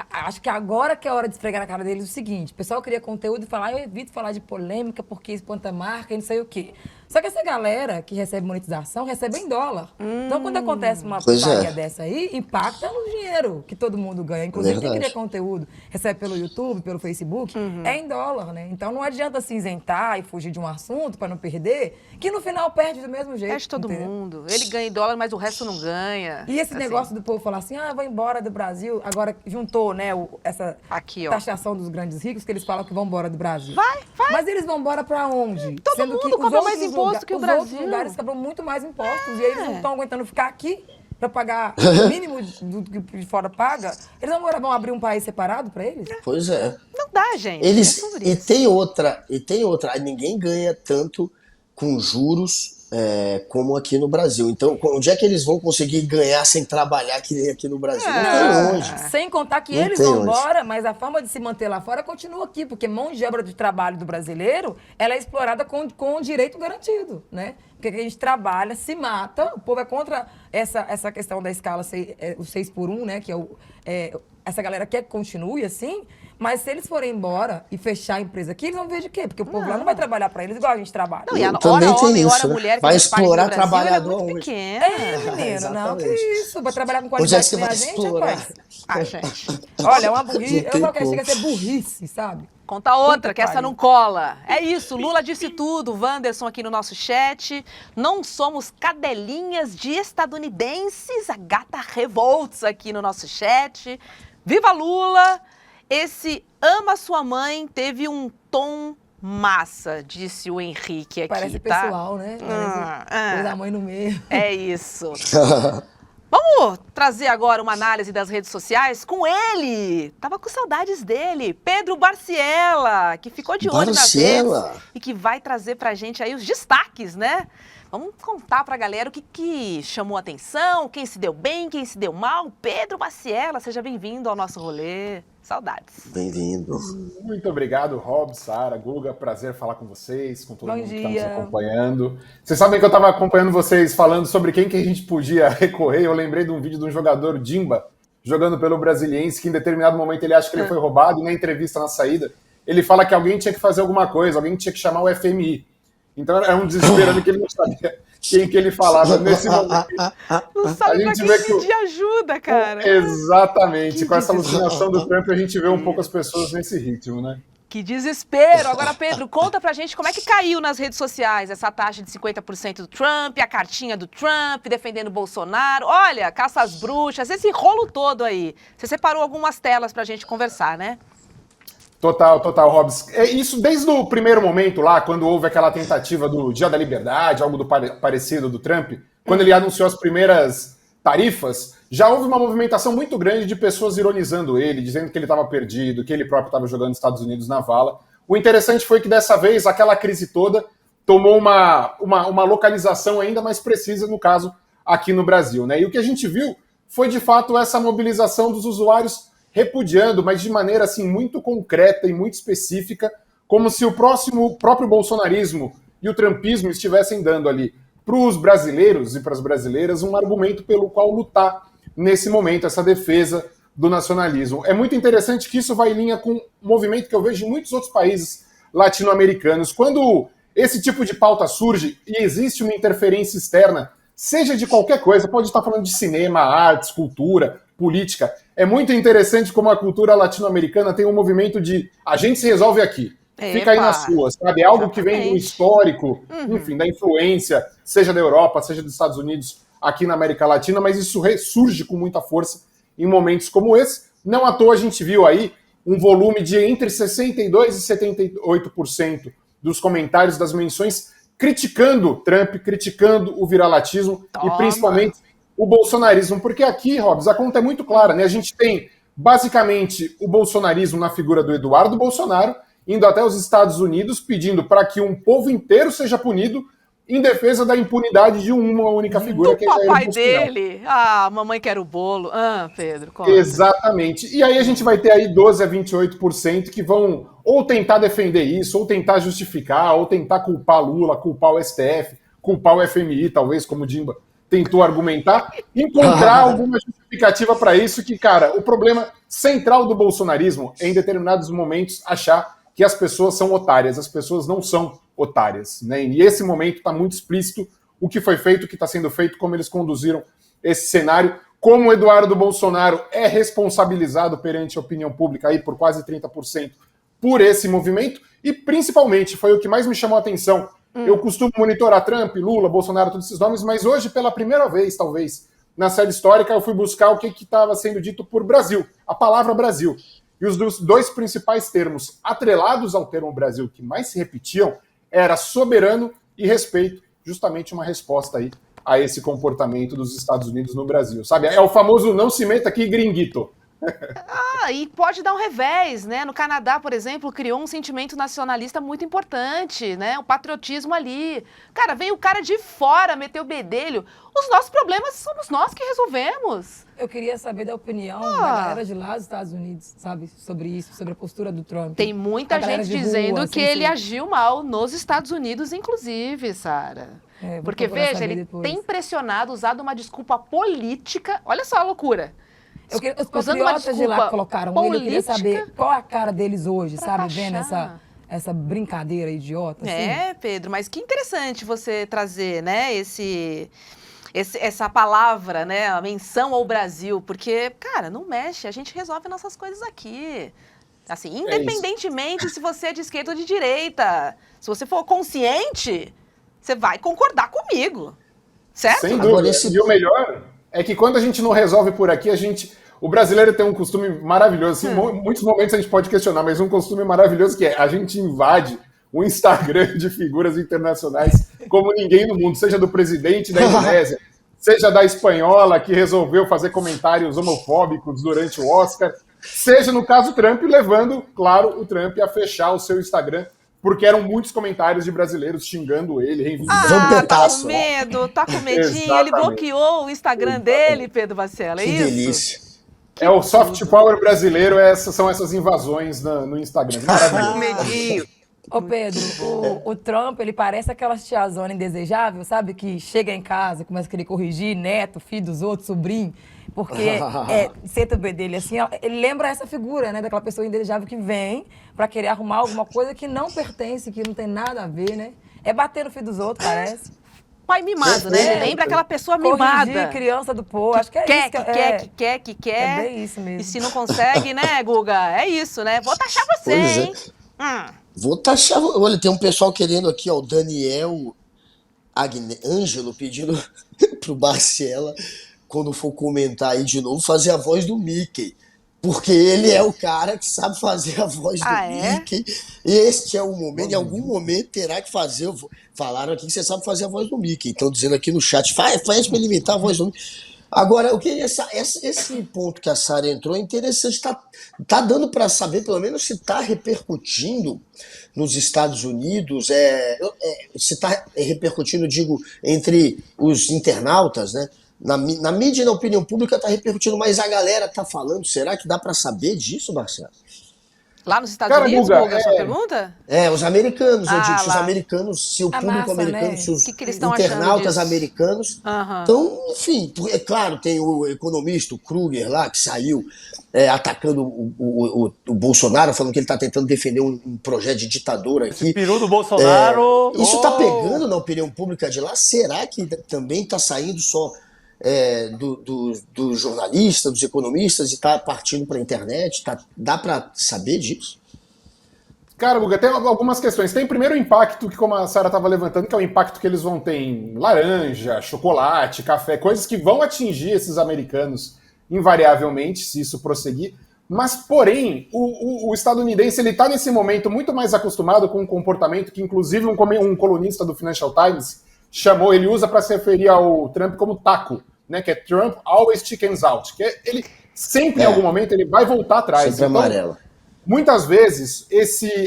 Speaker 5: acho que agora que é a hora de esfregar na cara deles o seguinte: o pessoal queria conteúdo e falar, eu evito falar de polêmica porque espanta marca e não sei o quê. Só que essa galera que recebe monetização recebe em dólar. Então, quando acontece uma putaria dessa aí, impacta no dinheiro que todo mundo ganha. Inclusive, quem cria conteúdo, recebe pelo YouTube, pelo Facebook, é em dólar, né? Então, não adianta se isentar e fugir de um assunto para não perder, que no final perde do mesmo jeito.
Speaker 4: Perde todo
Speaker 5: entendeu?
Speaker 4: mundo. Ele ganha em dólar, mas o resto não ganha.
Speaker 5: E esse negócio do povo falar assim, vou embora do Brasil, agora juntou, né, essa
Speaker 4: Aqui, ó.
Speaker 5: taxação dos grandes ricos, que eles falam que vão embora do Brasil.
Speaker 4: Vai.
Speaker 5: Mas eles vão embora pra onde?
Speaker 4: Todo
Speaker 5: Sendo
Speaker 4: mundo
Speaker 5: que os
Speaker 4: cobra mais
Speaker 5: outros
Speaker 4: imposto que o Brasil.
Speaker 5: Os outros lugares cobram muito mais impostos e eles não estão aguentando ficar aqui pra pagar o mínimo do que de fora paga. Eles agora vão abrir um país separado pra eles?
Speaker 2: Pois é.
Speaker 4: Não dá, gente.
Speaker 2: Eles,
Speaker 4: É sobre
Speaker 2: e
Speaker 4: isso.
Speaker 2: tem outra, ninguém ganha tanto com juros como aqui no Brasil. Então, onde é que eles vão conseguir ganhar sem trabalhar que nem aqui no Brasil? Não tem onde.
Speaker 5: Sem contar que
Speaker 2: Não
Speaker 5: eles
Speaker 2: tem
Speaker 5: vão
Speaker 2: onde.
Speaker 5: embora, mas a forma de se manter lá fora continua aqui, porque mão de obra de trabalho do brasileiro, ela é explorada com o direito garantido, né? Porque a gente trabalha, se mata, o povo é contra essa questão da escala, o 6x1, né? Que essa galera quer que continue assim, mas se eles forem embora e fechar a empresa aqui, eles vão ver de quê? Porque o povo lá não vai trabalhar para eles igual a gente trabalha.
Speaker 4: Não, e a
Speaker 2: Também
Speaker 4: hora
Speaker 2: tem
Speaker 4: homem,
Speaker 2: isso,
Speaker 4: hora
Speaker 2: né?
Speaker 4: mulher, que
Speaker 2: Vai
Speaker 4: faz parte do
Speaker 2: explorar
Speaker 4: Brasil,
Speaker 2: trabalhador
Speaker 4: ela é muito
Speaker 2: hoje.
Speaker 4: pequena.
Speaker 5: Menino, não, que
Speaker 2: Exatamente.
Speaker 5: isso, vai trabalhar com
Speaker 2: Onde é
Speaker 5: qualidade
Speaker 2: que você
Speaker 5: que nem
Speaker 2: vai
Speaker 5: a gente,
Speaker 2: explorar?
Speaker 5: rapaz.
Speaker 4: Gente.
Speaker 5: Olha, é uma burrice,
Speaker 2: Não
Speaker 5: eu
Speaker 2: tem
Speaker 5: falo que
Speaker 2: como.
Speaker 5: chega a ser burrice, sabe?
Speaker 4: Conta outra,
Speaker 5: Puta
Speaker 4: que essa
Speaker 5: pariu.
Speaker 4: não cola. É isso, Lula disse tudo. Wanderson aqui no nosso chat. Não somos cadelinhas de estadunidenses. A gata Revolts aqui no nosso chat. Viva Lula! Esse ama sua mãe teve um tom massa, disse o Henrique aqui,
Speaker 5: Parece
Speaker 4: tá?
Speaker 5: pessoal, né? Parece coisa da mãe no meio.
Speaker 4: É isso. Vamos trazer agora uma análise das redes sociais com ele. Tava com saudades dele, Pedro Barciela, que ficou de olho nas
Speaker 2: Barciela.
Speaker 4: redes e que vai trazer pra gente aí os destaques, né? Vamos contar pra galera o que chamou a atenção, quem se deu bem, quem se deu mal. Pedro Barciela, seja bem-vindo ao nosso rolê. Saudades.
Speaker 2: Bem-vindo.
Speaker 9: Muito obrigado, Rob, Sara, Guga. Prazer falar com vocês, com todo
Speaker 5: Bom
Speaker 9: mundo que está nos
Speaker 5: dia.
Speaker 9: acompanhando. Vocês sabem que eu estava acompanhando vocês falando sobre quem que a gente podia recorrer. Eu lembrei de um vídeo de um jogador, Dimba, jogando pelo Brasiliense, que em determinado momento ele acha que ele foi roubado, e na entrevista na saída, ele fala que alguém tinha que fazer alguma coisa, alguém tinha que chamar o FMI. Então era um desesperando que ele não sabia quem que ele falava nesse momento.
Speaker 4: Não sabe pra quem pedir ajuda, cara.
Speaker 9: Exatamente. Com essa alucinação do Trump, a gente vê um pouco as pessoas nesse ritmo, né?
Speaker 4: Que desespero! Agora, Pedro, conta pra gente como é que caiu nas redes sociais essa taxa de 50% do Trump, a cartinha do Trump, defendendo o Bolsonaro. Olha, caça às bruxas, esse rolo todo aí. Você separou algumas telas pra gente conversar, né?
Speaker 9: Total, Hobbs. É isso desde o primeiro momento lá, quando houve aquela tentativa do Dia da Liberdade, algo parecido do Trump, quando ele anunciou as primeiras tarifas, já houve uma movimentação muito grande de pessoas ironizando ele, dizendo que ele estava perdido, que ele próprio estava jogando os Estados Unidos na vala. O interessante foi que dessa vez aquela crise toda tomou uma localização ainda mais precisa, no caso, aqui no Brasil, né? E o que a gente viu foi, de fato, essa mobilização dos usuários repudiando, mas de maneira assim muito concreta e muito específica, como se o próprio bolsonarismo e o trumpismo estivessem dando ali para os brasileiros e para as brasileiras um argumento pelo qual lutar nesse momento, essa defesa do nacionalismo. É muito interessante que isso vai em linha com um movimento que eu vejo em muitos outros países latino-americanos. Quando esse tipo de pauta surge e existe uma interferência externa, seja de qualquer coisa, pode estar falando de cinema, artes, cultura, política, é muito interessante como a cultura latino-americana tem um movimento de a gente se resolve aqui. Fica aí nas suas, sabe? É algo que vem do histórico, enfim, da influência, seja da Europa, seja dos Estados Unidos, aqui na América Latina, mas isso ressurge com muita força em momentos como esse. Não à toa a gente viu aí um volume de entre 62% e 78% dos comentários, das menções, criticando Trump, criticando o viralatismo e principalmente o bolsonarismo, porque aqui, Hobbs, a conta é muito clara, né? A gente tem, basicamente, o bolsonarismo na figura do Eduardo Bolsonaro, indo até os Estados Unidos, pedindo para que um povo inteiro seja punido em defesa da impunidade de uma única figura, que é Jair
Speaker 4: papai
Speaker 9: Bolsonaro.
Speaker 4: dele. Ah, mamãe quer o bolo. Ah, Pedro, conta.
Speaker 9: Exatamente. E aí a gente vai ter aí 12 a 28% que vão ou tentar defender isso, ou tentar justificar, ou tentar culpar Lula, culpar o STF, culpar o FMI, talvez, como o Dimba tentou argumentar, encontrar alguma justificativa para isso, que, cara, o problema central do bolsonarismo é, em determinados momentos, achar que as pessoas são otárias. As pessoas não são otárias, né? E esse momento está muito explícito o que foi feito, o que está sendo feito, como eles conduziram esse cenário, como o Eduardo Bolsonaro é responsabilizado perante a opinião pública aí por quase 30% por esse movimento, e principalmente, foi o que mais me chamou a atenção. Eu costumo monitorar Trump, Lula, Bolsonaro, todos esses nomes, mas hoje, pela primeira vez, talvez, na série histórica, eu fui buscar o que estava sendo dito por Brasil, a palavra Brasil. E os dois principais termos atrelados ao termo Brasil que mais se repetiam era soberano e respeito, justamente uma resposta aí a esse comportamento dos Estados Unidos no Brasil. Sabe, é o famoso não se meta aqui, gringuito.
Speaker 4: E pode dar um revés, né? No Canadá, por exemplo, criou um sentimento nacionalista muito importante, né? O patriotismo ali. Cara, veio o cara de fora, meteu o bedelho. Os nossos problemas somos nós que resolvemos.
Speaker 5: Eu queria saber da opinião da galera de lá dos Estados Unidos, sabe? Sobre isso, sobre a postura do Trump.
Speaker 4: Tem muita gente dizendo que ele agiu mal nos Estados Unidos, inclusive, Sara. Porque, veja, ele tem pressionado, usado uma desculpa política. Olha só a loucura.
Speaker 5: Os patriotas de lá colocaram ele, eu queria saber qual é a cara deles hoje, sabe? Vendo essa brincadeira idiota.
Speaker 4: Assim. Pedro, mas que interessante você trazer, né, essa palavra, né, a menção ao Brasil, porque, cara, não mexe, a gente resolve nossas coisas aqui. Assim, independentemente se você é de esquerda ou de direita, se você for consciente, você vai concordar comigo, certo?
Speaker 9: Sem dúvida. E o melhor é que quando a gente não resolve por aqui, o brasileiro tem um costume maravilhoso. Assim, em muitos momentos a gente pode questionar, mas um costume maravilhoso que é a gente invade o Instagram de figuras internacionais como ninguém no mundo, seja do presidente da Indonésia, seja da espanhola que resolveu fazer comentários homofóbicos durante o Oscar, seja no caso Trump, levando, claro, o Trump a fechar o seu Instagram, porque eram muitos comentários de brasileiros xingando ele, reivindicando.
Speaker 4: Tá com medo, tá com medinho. Ele bloqueou o Instagram dele, Pedro Baciela, é isso?
Speaker 2: Que delícia.
Speaker 9: É o soft power brasileiro, são essas invasões no Instagram. Maravilhoso.
Speaker 5: Ô Pedro, o Trump, ele parece aquela tiazona indesejável, sabe? Que chega em casa, começa a querer corrigir neto, filho dos outros, sobrinho. Porque senta o dele assim, ele lembra essa figura, né? Daquela pessoa indesejável que vem pra querer arrumar alguma coisa que não pertence, que não tem nada a ver, né? É bater no filho dos outros, parece.
Speaker 4: Pai mimado, né? Lembra aquela pessoa mimada.
Speaker 5: Corrigir criança do povo, acho que é
Speaker 4: quer,
Speaker 5: isso.
Speaker 4: Que quer.
Speaker 5: É bem isso mesmo.
Speaker 4: E se não consegue, né, Guga? É isso, né? Vou taxar você,
Speaker 2: Pois é.
Speaker 4: hein?
Speaker 2: Vou taxar. Olha, tem um pessoal querendo aqui, ó, o Daniel Ângelo pedindo pro Barciela, quando for comentar aí de novo, fazer a voz do Mickey. Porque ele é o cara que sabe fazer a voz do Mickey. Este é o momento, em algum momento terá que fazer. Falaram aqui que você sabe fazer a voz do Mickey. Estão dizendo aqui no chat, faz pra ele imitar a voz do Mickey. Agora, eu queria esse ponto que a Sara entrou é interessante. Tá dando para saber, pelo menos, se está repercutindo nos Estados Unidos, se está repercutindo, digo, entre os internautas, né? Na mídia e na opinião pública está repercutindo, mas a galera está falando. Será que dá para saber disso, Marcelo?
Speaker 4: Lá nos Estados Unidos, Guga, sua pergunta?
Speaker 2: Os americanos, eu digo, se os americanos, se o público americano,
Speaker 4: né?
Speaker 2: se os
Speaker 4: que eles
Speaker 2: internautas americanos. Então, enfim, é claro, tem o economista, o Kruger lá, que saiu atacando o Bolsonaro, falando que ele está tentando defender um projeto de ditadura aqui.
Speaker 10: Esse peru do Bolsonaro.
Speaker 2: Isso está pegando na opinião pública de lá? Será que também está saindo só do jornalista, dos economistas, e está partindo para a internet? Dá para saber disso?
Speaker 9: Cara, Guga, tem algumas questões. Tem primeiro o impacto, que como a Sara estava levantando, que é o impacto que eles vão ter em laranja, chocolate, café, coisas que vão atingir esses americanos invariavelmente, se isso prosseguir. Mas, porém, o estadunidense ele está nesse momento muito mais acostumado com um comportamento que, inclusive, um colunista do Financial Times chamou, ele usa para se referir ao Trump como taco, né? Que é Trump always chickens out. Que ele sempre, em algum momento, ele vai voltar atrás.
Speaker 2: Sempre
Speaker 9: então,
Speaker 2: amarela.
Speaker 9: Muitas vezes,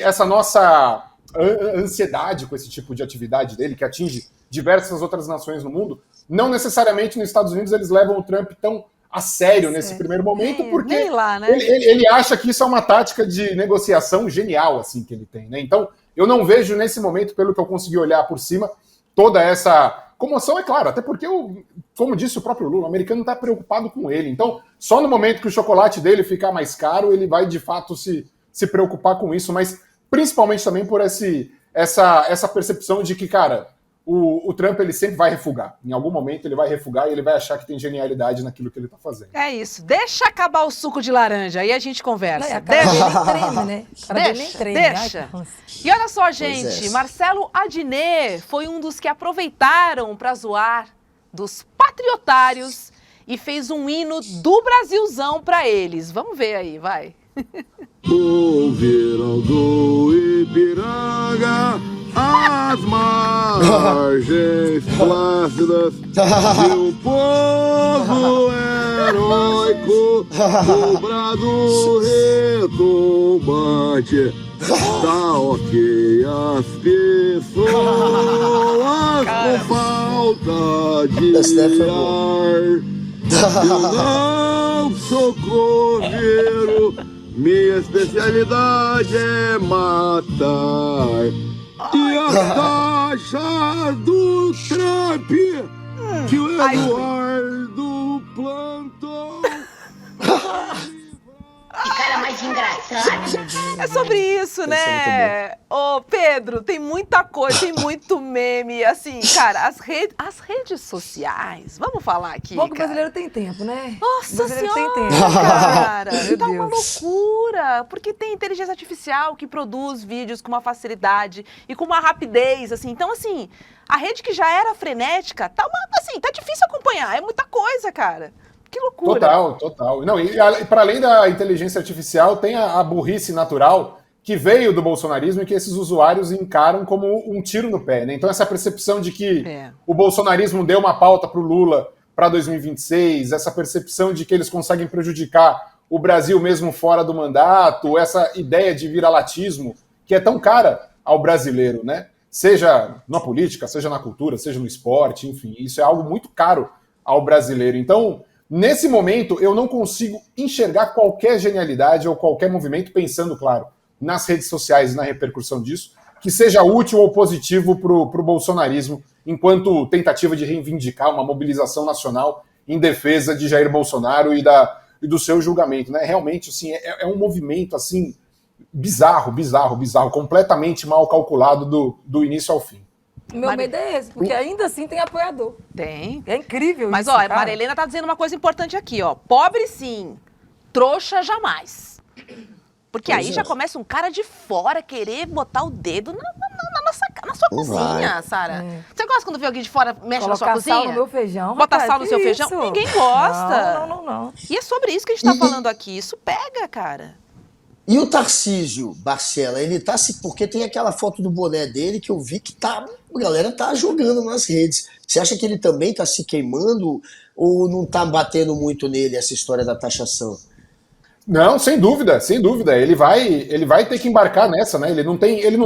Speaker 9: essa nossa ansiedade com esse tipo de atividade dele, que atinge diversas outras nações no mundo, não necessariamente nos Estados Unidos eles levam o Trump tão a sério nesse primeiro momento, porque
Speaker 4: nem lá, né?
Speaker 9: ele acha que isso é uma tática de negociação genial assim que ele tem, né? Então, eu não vejo nesse momento, pelo que eu consegui olhar por cima, toda essa comoção, é claro, até porque, como disse o próprio Lula, o americano está preocupado com ele. Então, só no momento que o chocolate dele ficar mais caro, ele vai, de fato, se preocupar com isso, mas principalmente também por essa percepção de que, cara, o Trump ele sempre vai refugar. Em algum momento ele vai refugar e ele vai achar que tem genialidade naquilo que ele está fazendo.
Speaker 4: É isso. Deixa acabar o suco de laranja, aí a gente conversa. Deixa. E olha só, gente, Marcelo Adnet foi um dos que aproveitaram para zoar dos patriotários e fez um hino do Brasilzão para eles. Vamos ver aí, vai.
Speaker 3: O verão do Ipiranga, as margens plácidas de um povo heróico, o brado retumbante, tá ok as pessoas com falta de ar. Eu não sou coveiro, minha especialidade é matar. E as taxas do Trump que o Eduardo plantou.
Speaker 11: Que cara mais engraçado.
Speaker 4: É sobre isso, né? Ô, Pedro, tem muita coisa, tem muito meme, assim, cara, as redes sociais, vamos falar aqui,
Speaker 5: Bom que o brasileiro tem tempo, né?
Speaker 4: Nossa Senhora,
Speaker 5: tem tempo.
Speaker 4: cara,
Speaker 5: Meu
Speaker 4: tá
Speaker 5: Deus.
Speaker 4: uma loucura, porque tem inteligência artificial que produz vídeos com uma facilidade e com uma rapidez, assim, então, assim, a rede que já era frenética, tá difícil acompanhar, é muita coisa, cara. Que loucura.
Speaker 9: Total. Não, e para além da inteligência artificial, tem a burrice natural que veio do bolsonarismo e que esses usuários encaram como um tiro no pé, né? Então essa percepção de que o bolsonarismo deu uma pauta para o Lula para 2026, essa percepção de que eles conseguem prejudicar o Brasil mesmo fora do mandato, essa ideia de viralatismo que é tão cara ao brasileiro, né? Seja na política, seja na cultura, seja no esporte, enfim, isso é algo muito caro ao brasileiro. Então, nesse momento, eu não consigo enxergar qualquer genialidade ou qualquer movimento, pensando, claro, nas redes sociais e na repercussão disso, que seja útil ou positivo para o bolsonarismo, enquanto tentativa de reivindicar uma mobilização nacional em defesa de Jair Bolsonaro e do seu julgamento, né? Realmente, assim, é um movimento assim bizarro, completamente mal calculado do início ao fim.
Speaker 5: Meu medo é esse, porque ainda assim tem apoiador.
Speaker 4: Tem.
Speaker 5: É incrível
Speaker 4: Mas,
Speaker 5: isso,
Speaker 4: ó, a
Speaker 5: cara.
Speaker 4: Maria Helena tá dizendo uma coisa importante aqui, ó. Pobre sim, trouxa jamais. Porque
Speaker 2: Pois
Speaker 4: aí
Speaker 2: é.
Speaker 4: já começa um cara de fora querer botar o dedo na sua cozinha, Sara. Você gosta quando vê alguém de fora mexe na sua
Speaker 5: Colocar
Speaker 4: cozinha?
Speaker 5: sal no meu feijão.
Speaker 4: Bota
Speaker 5: rapaz,
Speaker 4: sal no
Speaker 5: que
Speaker 4: seu feijão?
Speaker 5: isso?
Speaker 4: Ninguém gosta.
Speaker 5: Não.
Speaker 4: E é sobre isso que a gente tá falando aqui. Isso pega, cara.
Speaker 2: E o Tarcísio Barcela, ele tá se. Porque tem aquela foto do boné dele que eu vi que a galera tá jogando nas redes. Você acha que ele também tá se queimando ou não tá batendo muito nele essa história da taxação?
Speaker 9: Não, sem dúvida, sem dúvida. Ele vai ter que embarcar nessa, né? Ele não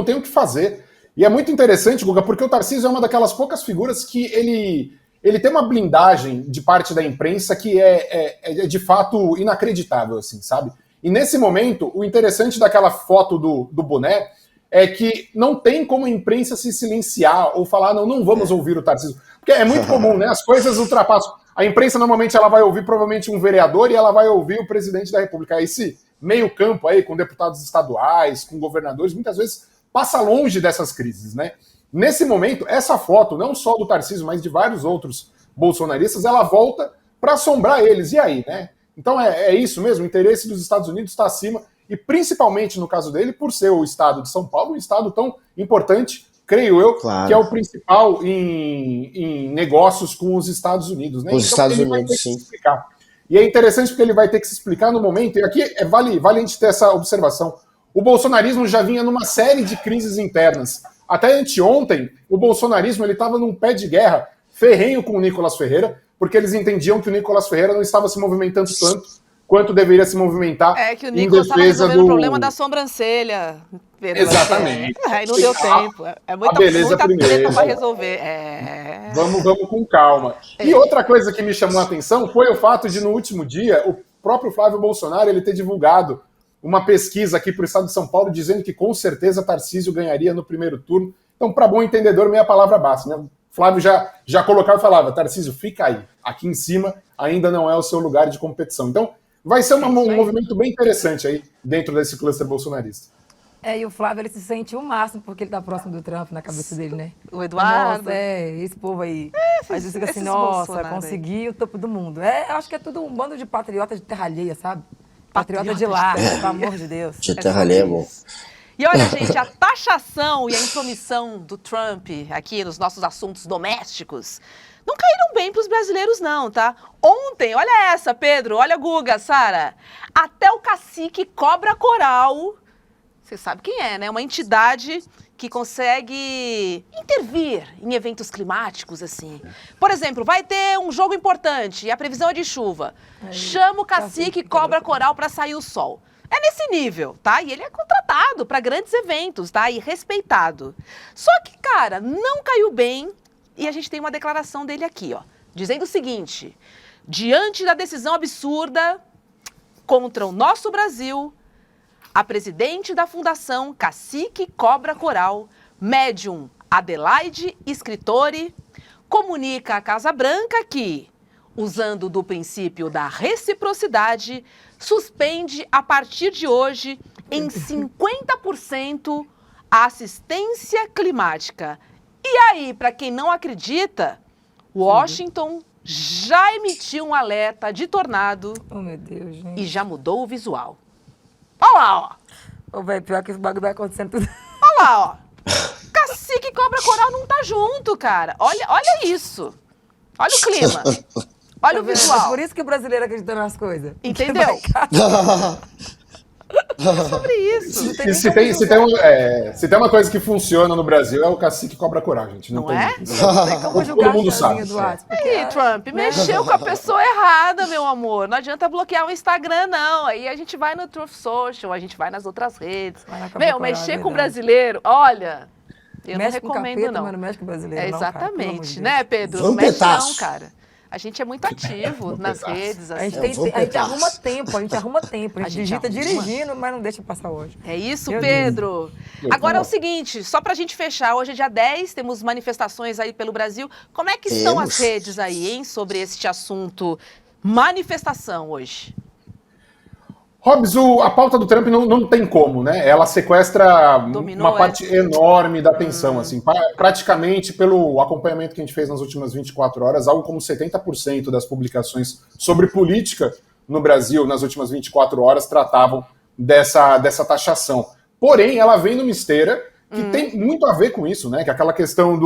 Speaker 9: tem o que fazer. E é muito interessante, Guga, porque o Tarcísio é uma daquelas poucas figuras que ele tem uma blindagem de parte da imprensa que é de fato inacreditável, assim, sabe? E nesse momento, o interessante daquela foto do boné é que não tem como a imprensa se silenciar ou falar, não vamos ouvir o Tarcísio. Porque é muito comum, né? As coisas ultrapassam. A imprensa, normalmente, ela vai ouvir provavelmente um vereador e ela vai ouvir o presidente da República. Esse meio campo aí, com deputados estaduais, com governadores, muitas vezes passa longe dessas crises, né? Nesse momento, essa foto, não só do Tarcísio, mas de vários outros bolsonaristas, ela volta para assombrar eles. E aí, né? Então é isso mesmo, o interesse dos Estados Unidos está acima, e principalmente no caso dele, por ser o estado de São Paulo, um estado tão importante, creio eu,
Speaker 2: Claro.
Speaker 9: que é o principal em negócios com os Estados Unidos, né?
Speaker 2: Os Estados
Speaker 9: ele vai
Speaker 2: Unidos,
Speaker 9: ter que
Speaker 2: sim.
Speaker 9: se explicar. E é interessante porque ele vai ter que se explicar no momento, e aqui vale a gente ter essa observação. O bolsonarismo já vinha numa série de crises internas. Até anteontem, o bolsonarismo estava num pé de guerra ferrenho com o Nicolas Ferreira, porque eles entendiam que o Nicolas Ferreira não estava se movimentando tanto quanto deveria se movimentar.
Speaker 4: É que o
Speaker 9: em
Speaker 4: Nicolas estava
Speaker 9: defesa
Speaker 4: resolvendo o problema da sobrancelha. Pedro.
Speaker 9: Exatamente.
Speaker 4: Aí não deu tempo. É muita
Speaker 9: beleza
Speaker 4: treta
Speaker 9: primeiro.
Speaker 4: para resolver.
Speaker 9: Vamos com calma. E outra coisa que me chamou a atenção foi o fato de, no último dia, o próprio Flávio Bolsonaro ele ter divulgado uma pesquisa aqui para o estado de São Paulo dizendo que com certeza Tarcísio ganharia no primeiro turno. Então, para bom entendedor, meia palavra basta, né? Flávio já colocava e falava, Tarcísio, fica aí. Aqui em cima ainda não é o seu lugar de competição. Então, vai ser um movimento bem interessante aí dentro desse cluster bolsonarista.
Speaker 5: E o Flávio, ele se sente o máximo, porque ele tá próximo do Trump na cabeça dele, né?
Speaker 4: O Eduardo.
Speaker 5: Nossa, esse povo aí. Aí você fica assim,
Speaker 4: esses
Speaker 5: nossa,
Speaker 4: Bolsonaro
Speaker 5: consegui o topo do mundo. Eu acho que é tudo um bando de patriotas de terra alheia, sabe? Patriota de lá, pelo amor de Deus.
Speaker 2: De terra alheia é bom.
Speaker 4: E olha, gente, a taxação e a intromissão do Trump aqui nos nossos assuntos domésticos não caíram bem para os brasileiros, não, tá? Ontem, olha essa, Pedro, olha Guga, Sara. Até o cacique Cobra Coral, você sabe quem é, né? Uma entidade que consegue intervir em eventos climáticos, assim. Por exemplo, vai ter um jogo importante e a previsão é de chuva. Chama o cacique Cobra Coral para sair o sol. É nesse nível, tá? E ele é contratado para grandes eventos, tá? E respeitado. Só que, cara, não caiu bem. E a gente tem uma declaração dele aqui, ó. Dizendo o seguinte: diante da decisão absurda contra o nosso Brasil, a presidente da Fundação Cacique Cobra Coral, médium Adelaide Escritori, comunica à Casa Branca que, usando do princípio da reciprocidade, suspende a partir de hoje em 50% a assistência climática. E aí, para quem não acredita, Washington já emitiu um alerta de tornado
Speaker 5: Meu Deus, gente.
Speaker 4: e já mudou o visual. Olha lá, ó.
Speaker 5: Ô, velho, pior que esse bagulho vai acontecendo tudo.
Speaker 4: Olha lá, ó. Cacique e Cobra Coral não tá junto, cara. Olha isso. Olha o clima. Olha o
Speaker 5: É
Speaker 4: visual.
Speaker 5: por isso que o brasileiro acredita nas coisas.
Speaker 4: Entendeu? É sobre isso.
Speaker 9: E se tem uma coisa que funciona no Brasil é o cacique Cobra Coral, gente. Não tem
Speaker 4: é?
Speaker 9: Todo mundo sabe.
Speaker 4: Aí, Trump, mexeu com a pessoa errada, meu amor. Não adianta bloquear o Instagram, não. Aí a gente vai no Truth Social, a gente vai nas outras redes. Meu, mexer com o brasileiro, olha, eu
Speaker 5: mexe
Speaker 4: não recomendo,
Speaker 5: com capeta,
Speaker 4: não.
Speaker 5: mas não mexe com o brasileiro, não, cara, pelo amor de
Speaker 4: Exatamente,
Speaker 5: Deus.
Speaker 4: né, Pedro? Não mexe não, cara. A gente é muito ativo nas redes.
Speaker 5: A
Speaker 4: Assim.
Speaker 5: gente arruma tempo, a gente digita dirigindo, mas não deixa passar hoje.
Speaker 4: É isso,
Speaker 5: Meu
Speaker 4: Pedro. Agora é o seguinte, só pra gente fechar, hoje é dia 10, temos manifestações aí pelo Brasil. Como é que estão as redes aí, hein, sobre este assunto manifestação hoje?
Speaker 9: Hobbs, a pauta do Trump não tem como, né? Ela sequestra
Speaker 4: Dominou,
Speaker 9: uma parte enorme da atenção, assim. Praticamente, pelo acompanhamento que a gente fez nas últimas 24 horas, algo como 70% das publicações sobre política no Brasil nas últimas 24 horas tratavam dessa taxação. Porém, ela vem numa esteira que tem muito a ver com isso, né? Que é aquela questão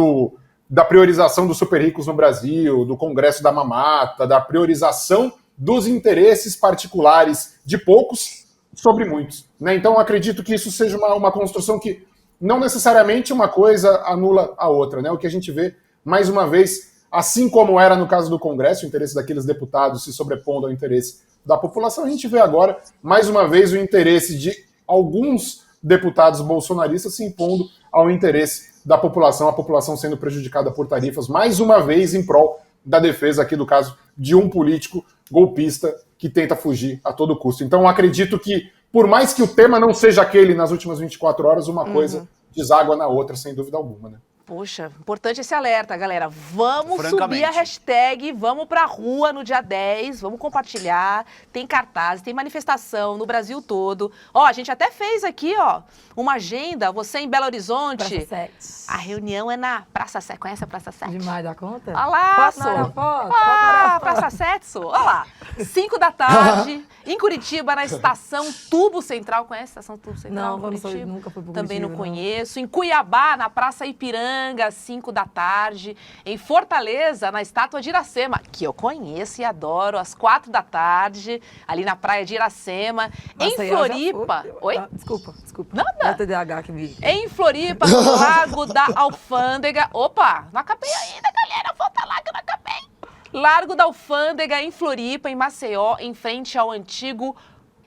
Speaker 9: da priorização dos super ricos no Brasil, do Congresso da Mamata, da priorização dos interesses particulares de poucos sobre muitos, né? Então, eu acredito que isso seja uma construção que não necessariamente uma coisa anula a outra, né? O que a gente vê, mais uma vez, assim como era no caso do Congresso, o interesse daqueles deputados se sobrepondo ao interesse da população, a gente vê agora, mais uma vez, o interesse de alguns deputados bolsonaristas se impondo ao interesse da população, a população sendo prejudicada por tarifas, mais uma vez em prol da defesa, aqui do caso, de um político golpista que tenta fugir a todo custo. Então, eu acredito que, por mais que o tema não seja aquele nas últimas 24 horas, uma coisa deságua na outra, sem dúvida alguma, né?
Speaker 4: Poxa, importante esse alerta, galera. Vamos subir a hashtag, vamos pra rua no dia 10, vamos compartilhar. Tem cartazes, tem manifestação no Brasil todo. Ó, a gente até fez aqui, ó, uma agenda, você em Belo Horizonte.
Speaker 5: Praça 7.
Speaker 4: A reunião é na Praça 7. Conhece a Praça 7?
Speaker 5: Demais da conta?
Speaker 4: Olha lá,
Speaker 5: foto.
Speaker 4: Praça 7, olha lá. 5 da tarde, em Curitiba, na Estação Tubo Central. Conhece a Estação Tubo Central?
Speaker 5: Não, nunca fui pro Curitiba.
Speaker 4: Também não conheço. Em Cuiabá, na Praça Ipiranga, 5 da tarde. Em Fortaleza, na Estátua de Iracema, que eu conheço e adoro, às 4 da tarde, ali na Praia de Iracema.
Speaker 5: Nossa,
Speaker 4: em Floripa... Oi?
Speaker 5: Desculpa.
Speaker 4: Nada.
Speaker 5: É o TDAH que me...
Speaker 4: Em Floripa, no Largo da Alfândega. Opa, não acabei ainda, galera. Volta lá que eu não acabei. Largo da Alfândega, em Floripa, em Maceió, em frente ao antigo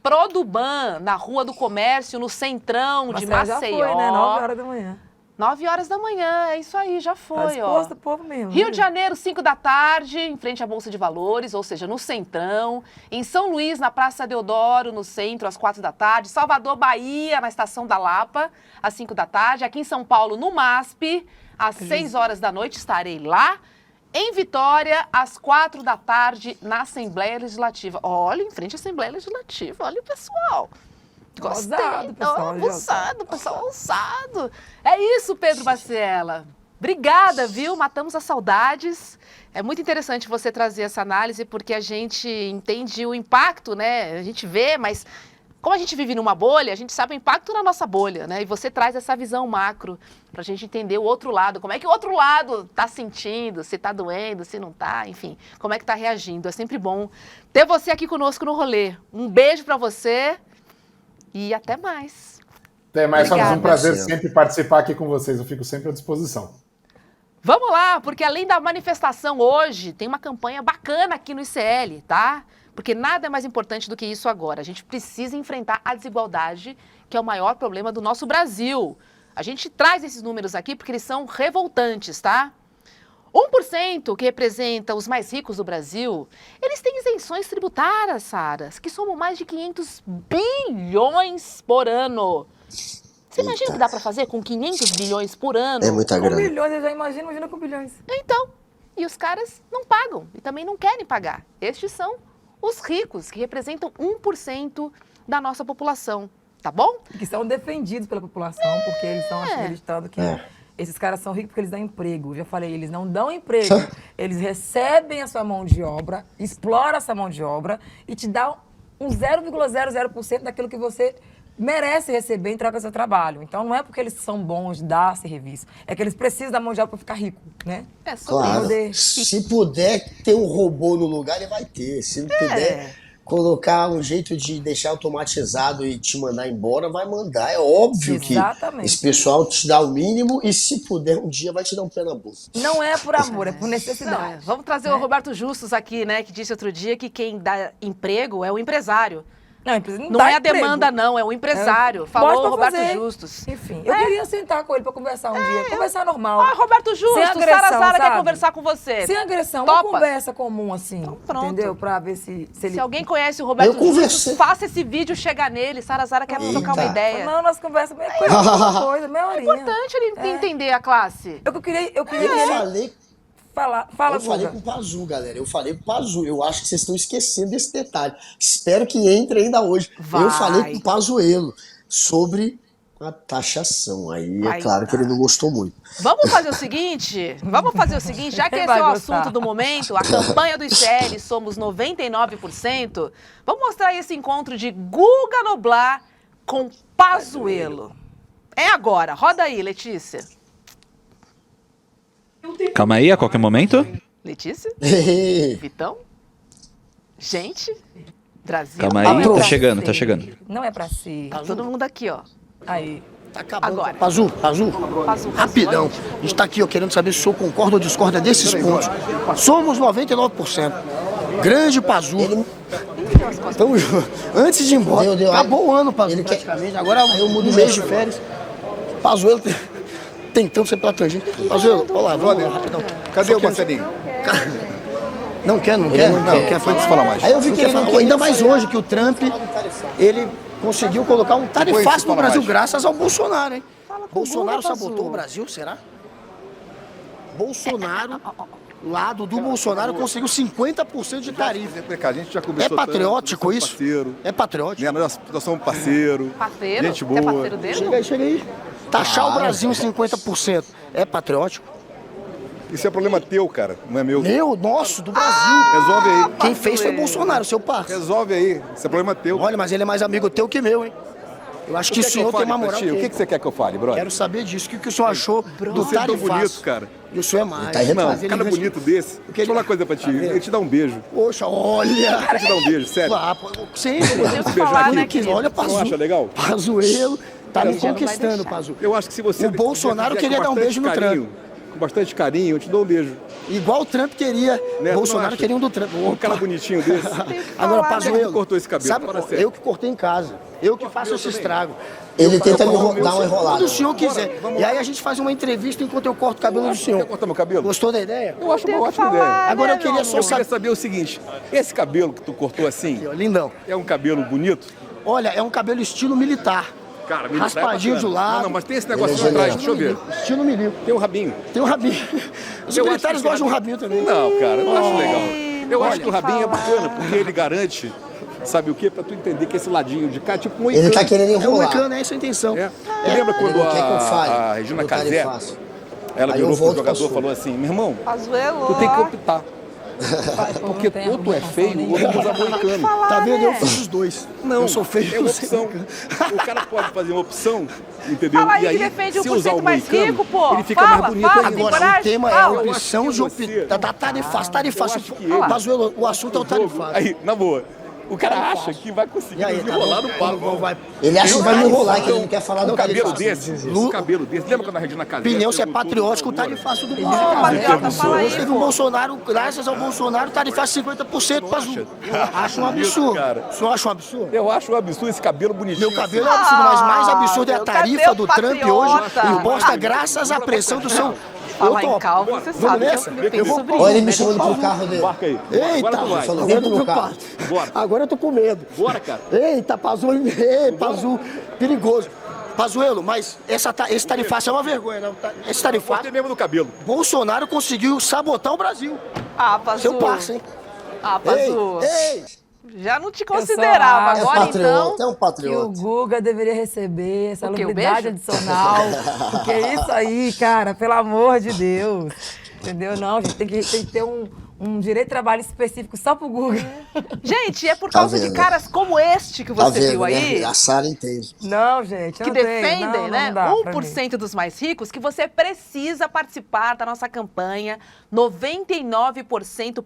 Speaker 4: Produban, na Rua do Comércio, no centrão de Maceió.
Speaker 5: Já foi, né? 9 horas da manhã.
Speaker 4: 9 horas da manhã, é isso aí, já foi,
Speaker 5: tá disposto, ó. O povo mesmo.
Speaker 4: Rio de Janeiro, 5 da tarde, em frente à Bolsa de Valores, ou seja, no centrão. Em São Luís, na Praça Deodoro, no centro, às 4 da tarde. Salvador, Bahia, na Estação da Lapa, às 5 da tarde. Aqui em São Paulo, no MASP, às 6 horas da noite, estarei lá. Em Vitória, às 4 da tarde, na Assembleia Legislativa. Olha, em frente à Assembleia Legislativa, olha o pessoal. Gostei. Ousado, pessoal ousado. É isso, Pedro Baciela. Obrigada, viu? Matamos as saudades. É muito interessante você trazer essa análise, porque a gente entende o impacto, né? A gente vê, mas como a gente vive numa bolha, a gente sabe o impacto na nossa bolha, né? E você traz essa visão macro pra gente entender o outro lado. Como é que o outro lado tá sentindo, se tá doendo, se não tá, enfim. Como é que tá reagindo. É sempre bom ter você aqui conosco no rolê. Um beijo pra você. E até mais.
Speaker 9: Até mais, Fábio. É um prazer sempre participar aqui com vocês. Eu fico sempre à disposição.
Speaker 4: Vamos lá, porque além da manifestação hoje, tem uma campanha bacana aqui no ICL, tá? Porque nada é mais importante do que isso agora. A gente precisa enfrentar a desigualdade, que é o maior problema do nosso Brasil. A gente traz esses números aqui porque eles são revoltantes, tá? 1%, que representa os mais ricos do Brasil, eles têm isenções tributárias, Saras, que somam mais de 500 bilhões por ano. Você imagina o que dá para fazer com 500 bilhões por ano?
Speaker 2: É muita grana.
Speaker 5: Com bilhões, eu já imagina com bilhões.
Speaker 4: Então, e os caras não pagam e também não querem pagar. Estes são os ricos, que representam 1% da nossa população, tá bom?
Speaker 5: E que são defendidos pela população, porque eles estão acreditando que... Esses caras são ricos porque eles dão emprego. Eu já falei, eles não dão emprego. Eles recebem a sua mão de obra, exploram essa mão de obra e te dão um 0,00% daquilo que você merece receber em troca do seu trabalho. Então, não é porque eles são bons de dar serviço. É que eles precisam da mão de obra para ficar rico, né?
Speaker 4: É só
Speaker 2: claro. Se puder ter um robô no lugar, ele vai ter. Se não puder colocar um jeito de deixar automatizado e te mandar embora, vai mandar. É óbvio que esse pessoal te dá o mínimo e, se puder, um dia vai te dar um pé na boca.
Speaker 5: Não é por amor, é por necessidade.
Speaker 4: Não, vamos trazer o Roberto Justus aqui, né? Que disse outro dia que quem dá emprego é o empresário. Não é a demanda, não, é o empresário. Falou o Roberto Justus.
Speaker 5: Enfim, eu queria sentar com ele pra conversar um dia. Conversar normal.
Speaker 4: Ah, Roberto Justus, Sara quer conversar com você.
Speaker 5: Sem agressão, uma conversa comum, assim. Então, entendeu? Pra ver se ele...
Speaker 4: Se alguém conhece o Roberto Justus, faça esse vídeo chegar nele. Sara quer trocar uma ideia.
Speaker 5: Não, nós conversamos meia coisa, meia horinha.
Speaker 4: É importante ele entender a classe.
Speaker 5: Eu queria que ele... Fala,
Speaker 2: Eu falei
Speaker 5: Guga.
Speaker 2: com o Pazu, galera. Eu falei com o Pazu. Eu acho que vocês estão esquecendo desse detalhe. Espero que entre ainda hoje.
Speaker 4: Vai.
Speaker 2: Eu falei com o Pazuello sobre a taxação. Aí
Speaker 4: Vai
Speaker 2: é claro que ele não gostou muito.
Speaker 4: Vamos fazer o seguinte, já que esse
Speaker 5: Vai
Speaker 4: é o
Speaker 5: gostar.
Speaker 4: assunto do momento, a campanha do ICL Somos 99%, vamos mostrar esse encontro de Guga Noblar com Pazuello. É agora, roda aí, Letícia.
Speaker 1: Calma aí, a qualquer momento.
Speaker 4: Letícia? Vitão? Gente? Brasil?
Speaker 1: Calma aí,
Speaker 5: Não é
Speaker 1: tá
Speaker 5: pra
Speaker 1: chegando,
Speaker 5: ser.
Speaker 1: tá chegando.
Speaker 5: Não é pra ser.
Speaker 4: Tá todo mundo aqui, ó.
Speaker 5: Aí.
Speaker 2: Tá acabando.
Speaker 4: Agora.
Speaker 2: Pazu,
Speaker 4: Pazu,
Speaker 2: rapidão. A gente tá aqui ó, querendo saber se o senhor concorda ou discorda desses pontos. Somos 99%. Grande Pazu. Então, antes de ir embora, acabou o ano, Pazu, praticamente. Agora eu mudo o mês de férias. Pazuello tentando ser pela tangente. Pazuello, olha lá, vamos lá, rapidão.
Speaker 3: Cadê o Marcelinho?
Speaker 2: Não quer.
Speaker 3: Não quer falar mais.
Speaker 2: Aí eu vi que ainda mais hoje que o Trump, ele conseguiu colocar um tarifaço no Brasil graças ao Bolsonaro, hein? Bolsonaro sabotou o Brasil, será? Bolsonaro, lado do Bolsonaro, conseguiu 50% de tarifa.
Speaker 3: A gente já
Speaker 2: É
Speaker 3: conversou
Speaker 2: patriótico
Speaker 3: tanto,
Speaker 2: isso?
Speaker 3: parceiro.
Speaker 2: É patriótico?
Speaker 3: Nós somos parceiro.
Speaker 4: Parceiro?
Speaker 3: Gente
Speaker 4: Você é
Speaker 3: boa.
Speaker 4: parceiro dele?
Speaker 2: Chega aí. Taxar o Brasil em 50%. É patriótico?
Speaker 3: Isso é problema teu, cara, não é meu.
Speaker 2: Meu, nosso, do Brasil.
Speaker 3: Resolve aí.
Speaker 2: Quem fez foi Bolsonaro, seu parceiro.
Speaker 3: Resolve aí. Isso é problema teu.
Speaker 2: Olha, mas ele é mais amigo teu que meu, hein? Eu acho que o senhor tem uma moral.
Speaker 3: O que você quer que eu fale, brother?
Speaker 2: Quero saber disso. O que o senhor achou do
Speaker 3: Você é tão
Speaker 2: tarifaço?
Speaker 3: bonito, cara.
Speaker 2: E o senhor é mais.
Speaker 3: Não,
Speaker 2: Mas
Speaker 3: um
Speaker 2: ele
Speaker 3: cara
Speaker 2: respe-
Speaker 3: bonito desse. Deixa eu falar uma coisa pra ti. Ele te dá um beijo.
Speaker 2: Poxa, olha.
Speaker 3: Ele te dá um beijo, sério.
Speaker 2: Ah, pô, sempre.
Speaker 4: Tem o que falar, né, querido?
Speaker 2: Olha,
Speaker 3: Você não acha legal?
Speaker 2: Pazuello tá me
Speaker 4: Ele já não vai
Speaker 2: conquistando,
Speaker 4: deixar.
Speaker 2: Pazu.
Speaker 3: Eu acho que se você...
Speaker 2: O Bolsonaro
Speaker 3: fizer
Speaker 2: queria
Speaker 3: com
Speaker 2: dar um
Speaker 3: bastante
Speaker 2: beijo no
Speaker 3: carinho,
Speaker 2: Trump.
Speaker 3: Com bastante carinho, eu te dou um beijo.
Speaker 2: Igual o Trump queria.
Speaker 3: Né, tu não
Speaker 2: Bolsonaro
Speaker 3: acha?
Speaker 2: queria um do Trump.
Speaker 3: Um cara bonitinho desse.
Speaker 2: Agora,
Speaker 3: Quem
Speaker 2: Pazuello.
Speaker 3: cortou esse cabelo?
Speaker 2: Sabe,
Speaker 3: Fala sério.
Speaker 2: eu que cortei em casa. Eu que faço esse estrago.
Speaker 12: Ele tenta
Speaker 2: Eu
Speaker 12: me
Speaker 2: corto
Speaker 12: dar uma enrolada.
Speaker 2: Quando o senhor quiser. E aí a gente faz uma entrevista enquanto eu corto o cabelo do
Speaker 3: Quer
Speaker 2: senhor.
Speaker 3: cortar meu cabelo?
Speaker 2: Gostou da ideia?
Speaker 3: Eu acho
Speaker 4: Tem
Speaker 3: uma
Speaker 4: que
Speaker 3: ótima
Speaker 4: falar,
Speaker 3: ideia.
Speaker 2: Agora eu
Speaker 4: né,
Speaker 2: queria
Speaker 4: meu
Speaker 2: só
Speaker 3: Eu
Speaker 4: amor?
Speaker 3: queria saber o seguinte, esse cabelo que tu cortou assim,
Speaker 2: Ó, lindão.
Speaker 3: é um cabelo bonito?
Speaker 2: Olha, é um cabelo estilo militar.
Speaker 3: Cara, militar é
Speaker 2: Raspadinho de
Speaker 3: bacana.
Speaker 2: lado.
Speaker 3: Não, mas tem esse negocinho atrás, deixa eu ver.
Speaker 2: Estilo militar.
Speaker 3: Tem um rabinho.
Speaker 2: Tem um rabinho. Os
Speaker 3: Eu
Speaker 2: militares
Speaker 3: acho que
Speaker 2: gostam de um rabinho também.
Speaker 3: Não, cara, eu não acho legal. Eu acho
Speaker 4: Olha,
Speaker 3: que o rabinho é
Speaker 4: falar.
Speaker 3: bacana, porque ele garante, sabe o quê? Pra tu entender que esse ladinho de cá é tipo um
Speaker 12: Ele tá querendo
Speaker 2: É um
Speaker 12: enrolar.
Speaker 2: mecânico, é essa a intenção.
Speaker 3: É. Tu lembra quando
Speaker 12: Ele não quer que eu fale
Speaker 3: a Regina
Speaker 12: do
Speaker 3: Casé,
Speaker 12: tarifaço.
Speaker 3: ela
Speaker 12: Aí eu
Speaker 3: virou pro
Speaker 12: volto
Speaker 3: jogador
Speaker 12: pra
Speaker 3: e falou assim, meu irmão,
Speaker 4: Pazuello.
Speaker 3: tu tem que optar. Porque
Speaker 5: Não tem
Speaker 3: ou tu é
Speaker 5: argumentação
Speaker 3: feio ou tu usa moicano.
Speaker 2: Tá vendo?
Speaker 4: né?
Speaker 2: Eu fiz os dois.
Speaker 3: Não,
Speaker 2: eu sou feio.
Speaker 3: é uma opção. O cara pode fazer uma opção, entendeu?
Speaker 4: Fala aí
Speaker 3: e aí,
Speaker 4: que defende o
Speaker 3: se usar
Speaker 4: 1%
Speaker 3: o
Speaker 4: mais
Speaker 3: moicano,
Speaker 4: rico, pô.
Speaker 3: ele fica
Speaker 4: Fala,
Speaker 3: mais bonito
Speaker 4: fala,
Speaker 3: ainda.
Speaker 4: tem
Speaker 2: Agora,
Speaker 4: coragem?
Speaker 2: o tema é a
Speaker 4: Fala.
Speaker 2: opção
Speaker 3: Eu
Speaker 2: de
Speaker 3: acho que você-
Speaker 2: tarifaço.
Speaker 3: eu acho que ele-
Speaker 2: Pazuello, o assunto é o
Speaker 3: O jogo,
Speaker 2: tarifácio.
Speaker 3: aí, na boa, o cara acha que vai conseguir
Speaker 2: E aí,
Speaker 3: nos
Speaker 2: tá
Speaker 3: enrolar
Speaker 2: bom?
Speaker 3: no papo.
Speaker 2: Não vai.
Speaker 12: Ele acha que vai me enrolar, que ele
Speaker 3: Então,
Speaker 12: não quer falar do
Speaker 3: um cabelo
Speaker 12: tarifaço.
Speaker 3: desse, um cabelo desse. Lembra quando a Regina Casé...
Speaker 2: Pneu, se é
Speaker 3: perguntou
Speaker 2: patriótico, o
Speaker 3: do Lula?
Speaker 2: tarifaço do
Speaker 4: patriota, fala aí,
Speaker 2: Hoje teve
Speaker 4: pô.
Speaker 2: o Bolsonaro, graças ao Bolsonaro, tarifaço 50% para azul. Acho um absurdo.
Speaker 3: cara.
Speaker 2: O senhor acha um absurdo?
Speaker 3: Eu acho um absurdo esse cabelo bonitinho.
Speaker 2: Meu cabelo é um absurdo, mas mais absurdo é a
Speaker 4: meu,
Speaker 2: tarifa
Speaker 4: cadê o
Speaker 2: do Trump hoje,
Speaker 4: patriota?
Speaker 2: imposta graças à pressão do seu...
Speaker 4: Falar
Speaker 2: Eu
Speaker 4: em
Speaker 2: topo.
Speaker 4: calvo, você
Speaker 2: Vamos
Speaker 4: sabe que
Speaker 2: nessa?
Speaker 4: eu penso sobre
Speaker 12: Olha ele
Speaker 4: isso.
Speaker 12: me chamando pro carro dele.
Speaker 3: Marca aí.
Speaker 2: Eita,
Speaker 3: Agora tu vai.
Speaker 12: falou,
Speaker 2: agora eu
Speaker 12: dentro
Speaker 2: tô
Speaker 12: do carro.
Speaker 2: preocupado.
Speaker 3: Bora.
Speaker 2: Agora eu tô com medo.
Speaker 3: Bora, cara.
Speaker 2: Eita, Pazuello, Pazuello, perigoso. Pazuello, mas esse tarifaço é uma vergonha, não? Esse tarifaço,
Speaker 3: Gostei mesmo do cabelo.
Speaker 2: Bolsonaro conseguiu sabotar o Brasil.
Speaker 4: Ah, Pazu.
Speaker 2: Seu parça, hein?
Speaker 4: Ah, Pazu.
Speaker 2: Ei,
Speaker 4: Já não te
Speaker 5: só
Speaker 4: considerava.
Speaker 5: acho-
Speaker 12: É
Speaker 4: Agora,
Speaker 12: patriota,
Speaker 4: então...
Speaker 12: é um
Speaker 5: Que o
Speaker 12: patriota.
Speaker 5: Guga deveria receber essa
Speaker 4: O quê, o
Speaker 5: salubridade
Speaker 4: beijo?
Speaker 5: adicional. Porque é isso aí, cara, pelo amor de Deus. Entendeu? Não, gente, tem que ter um direito de trabalho específico só pro Guga.
Speaker 4: Gente, é por
Speaker 12: Tá
Speaker 4: causa de
Speaker 12: vendo?
Speaker 4: caras como este que
Speaker 12: Tá
Speaker 4: você
Speaker 12: vendo,
Speaker 4: viu aí...
Speaker 12: né? A Sara entende.
Speaker 5: Não, gente,
Speaker 4: que
Speaker 5: não tem.
Speaker 4: defendem,
Speaker 5: Não,
Speaker 4: né,
Speaker 5: não dá pra mim.
Speaker 4: 1% dos mais ricos, que você precisa participar da nossa campanha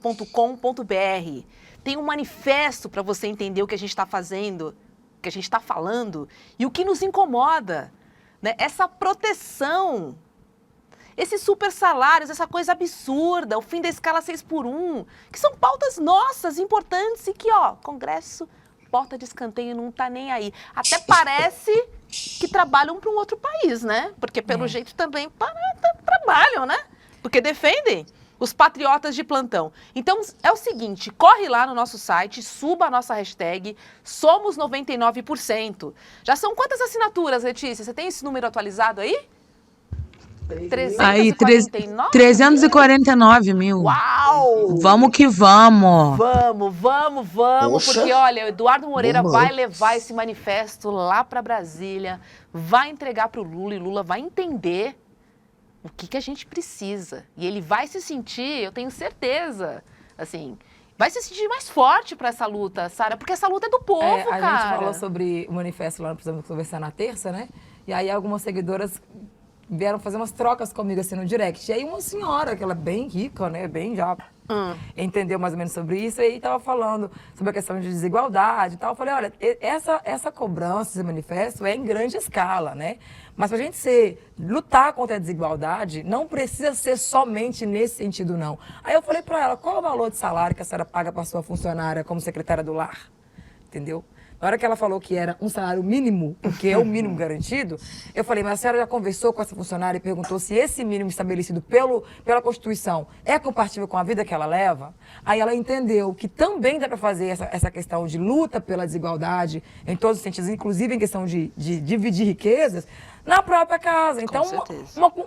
Speaker 4: 99%.com.br. Tem um manifesto para você entender o que a gente está fazendo, o que a gente está falando e o que nos incomoda, né? Essa proteção, esses super salários, essa coisa absurda, o fim da escala 6x1, que são pautas nossas, importantes e que, ó, Congresso, porta de escanteio, não tá nem aí. Até parece que trabalham para um outro país, né? Porque pelo jeito também trabalham, né? Porque defendem os patriotas de plantão. Então, é o seguinte, corre lá no nosso site, suba a nossa hashtag Somos 99%. Já são quantas assinaturas, Letícia? Você tem esse número atualizado aí?
Speaker 13: Aí,
Speaker 4: 349?
Speaker 13: 349 mil.
Speaker 4: Uau!
Speaker 13: Vamos que vamos.
Speaker 4: Vamos,
Speaker 2: Poxa.
Speaker 4: porque olha, o Eduardo Moreira
Speaker 2: Vamos.
Speaker 4: vai levar esse manifesto lá para Brasília, vai entregar para o Lula e Lula vai entender o que a gente precisa. E ele vai se sentir, eu tenho certeza, assim, vai se sentir mais forte para essa luta, Sara, porque essa luta é do povo,
Speaker 5: A
Speaker 4: cara.
Speaker 5: gente falou sobre o manifesto lá, precisamos conversar na terça, né? E aí algumas seguidoras vieram fazer umas trocas comigo assim no direct. E aí uma senhora, que ela é bem rica, né? Bem já entendeu mais ou menos sobre isso, e aí tava falando sobre a questão de desigualdade e tal. Eu falei, olha, essa cobrança, esse manifesto é em grande escala, né? Mas pra gente lutar contra a desigualdade, não precisa ser somente nesse sentido, não. Aí eu falei pra ela, qual é o valor de salário que a senhora paga pra sua funcionária como secretária do lar? Entendeu? Na hora que ela falou que era um salário mínimo, porque é o mínimo garantido, eu falei, mas a senhora já conversou com essa funcionária e perguntou se esse mínimo estabelecido pela Constituição é compatível com a vida que ela leva? Aí ela entendeu que também dá para fazer essa questão de luta pela desigualdade, em todos os sentidos, inclusive em questão de dividir riquezas, na própria casa. Então,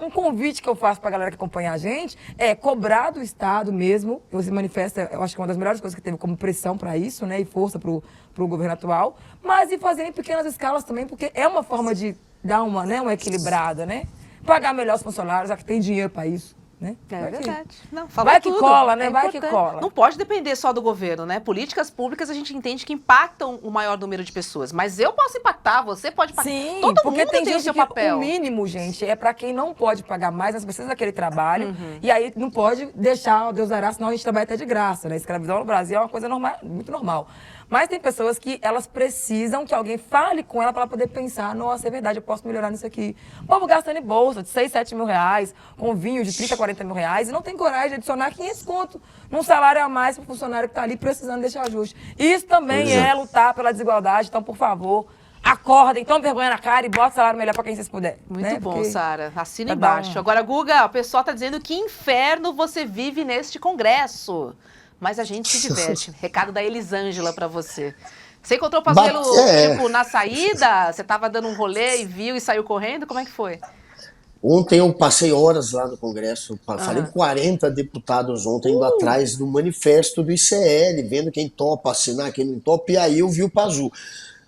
Speaker 5: um convite que eu faço para a galera que acompanha a gente é cobrar do Estado mesmo. Você manifesta, eu acho que é uma das melhores coisas que teve como pressão para isso, né, e força para o governo atual, mas e fazer em pequenas escalas também, porque é uma forma de dar uma equilibrada, né? Pagar melhor os funcionários, já que tem dinheiro para isso. Né?
Speaker 4: É verdade. Não, falou
Speaker 5: vai que
Speaker 4: tudo.
Speaker 5: cola, né?
Speaker 4: É
Speaker 5: Vai que
Speaker 4: importante.
Speaker 5: cola.
Speaker 4: Não pode depender só do governo, né? Políticas públicas a gente entende que impactam o maior número de pessoas. Mas eu posso impactar, você pode impactar.
Speaker 5: Sim,
Speaker 4: todo
Speaker 5: porque
Speaker 4: mundo
Speaker 5: tem
Speaker 4: o
Speaker 5: gente
Speaker 4: seu
Speaker 5: que
Speaker 4: papel.
Speaker 5: o mínimo, gente, é para quem não pode pagar mais, mas precisa daquele trabalho. E aí não pode deixar, Deus dará, senão a gente trabalha até de graça, né? Escravidão no Brasil é uma coisa normal, muito normal. Mas tem pessoas que elas precisam que alguém fale com ela para ela poder pensar, nossa, é verdade, eu posso melhorar nisso aqui. O povo gastando em bolsa de 6, 7 mil reais, com vinho de 30, 40 mil reais, e não tem coragem de adicionar 500 conto num salário a mais para o funcionário que está ali precisando desse ajuste. Isso também é lutar pela desigualdade, então, por favor, acordem, tomem vergonha na cara e botem salário melhor para quem vocês puderem.
Speaker 4: Muito bom,
Speaker 5: Porque
Speaker 4: Sara. Assina embaixo. Agora, Guga, o pessoal está dizendo que inferno você vive neste congresso. Mas a gente se diverte. Recado da Elisângela pra você. Você encontrou o Pazuello, tipo, na saída? Você tava dando um rolê e viu e saiu correndo? Como é que foi?
Speaker 2: Ontem eu passei horas lá no Congresso, falei com 40 deputados ontem indo atrás do manifesto do ICL, vendo quem topa assinar, quem não topa, e aí eu vi o Pazu.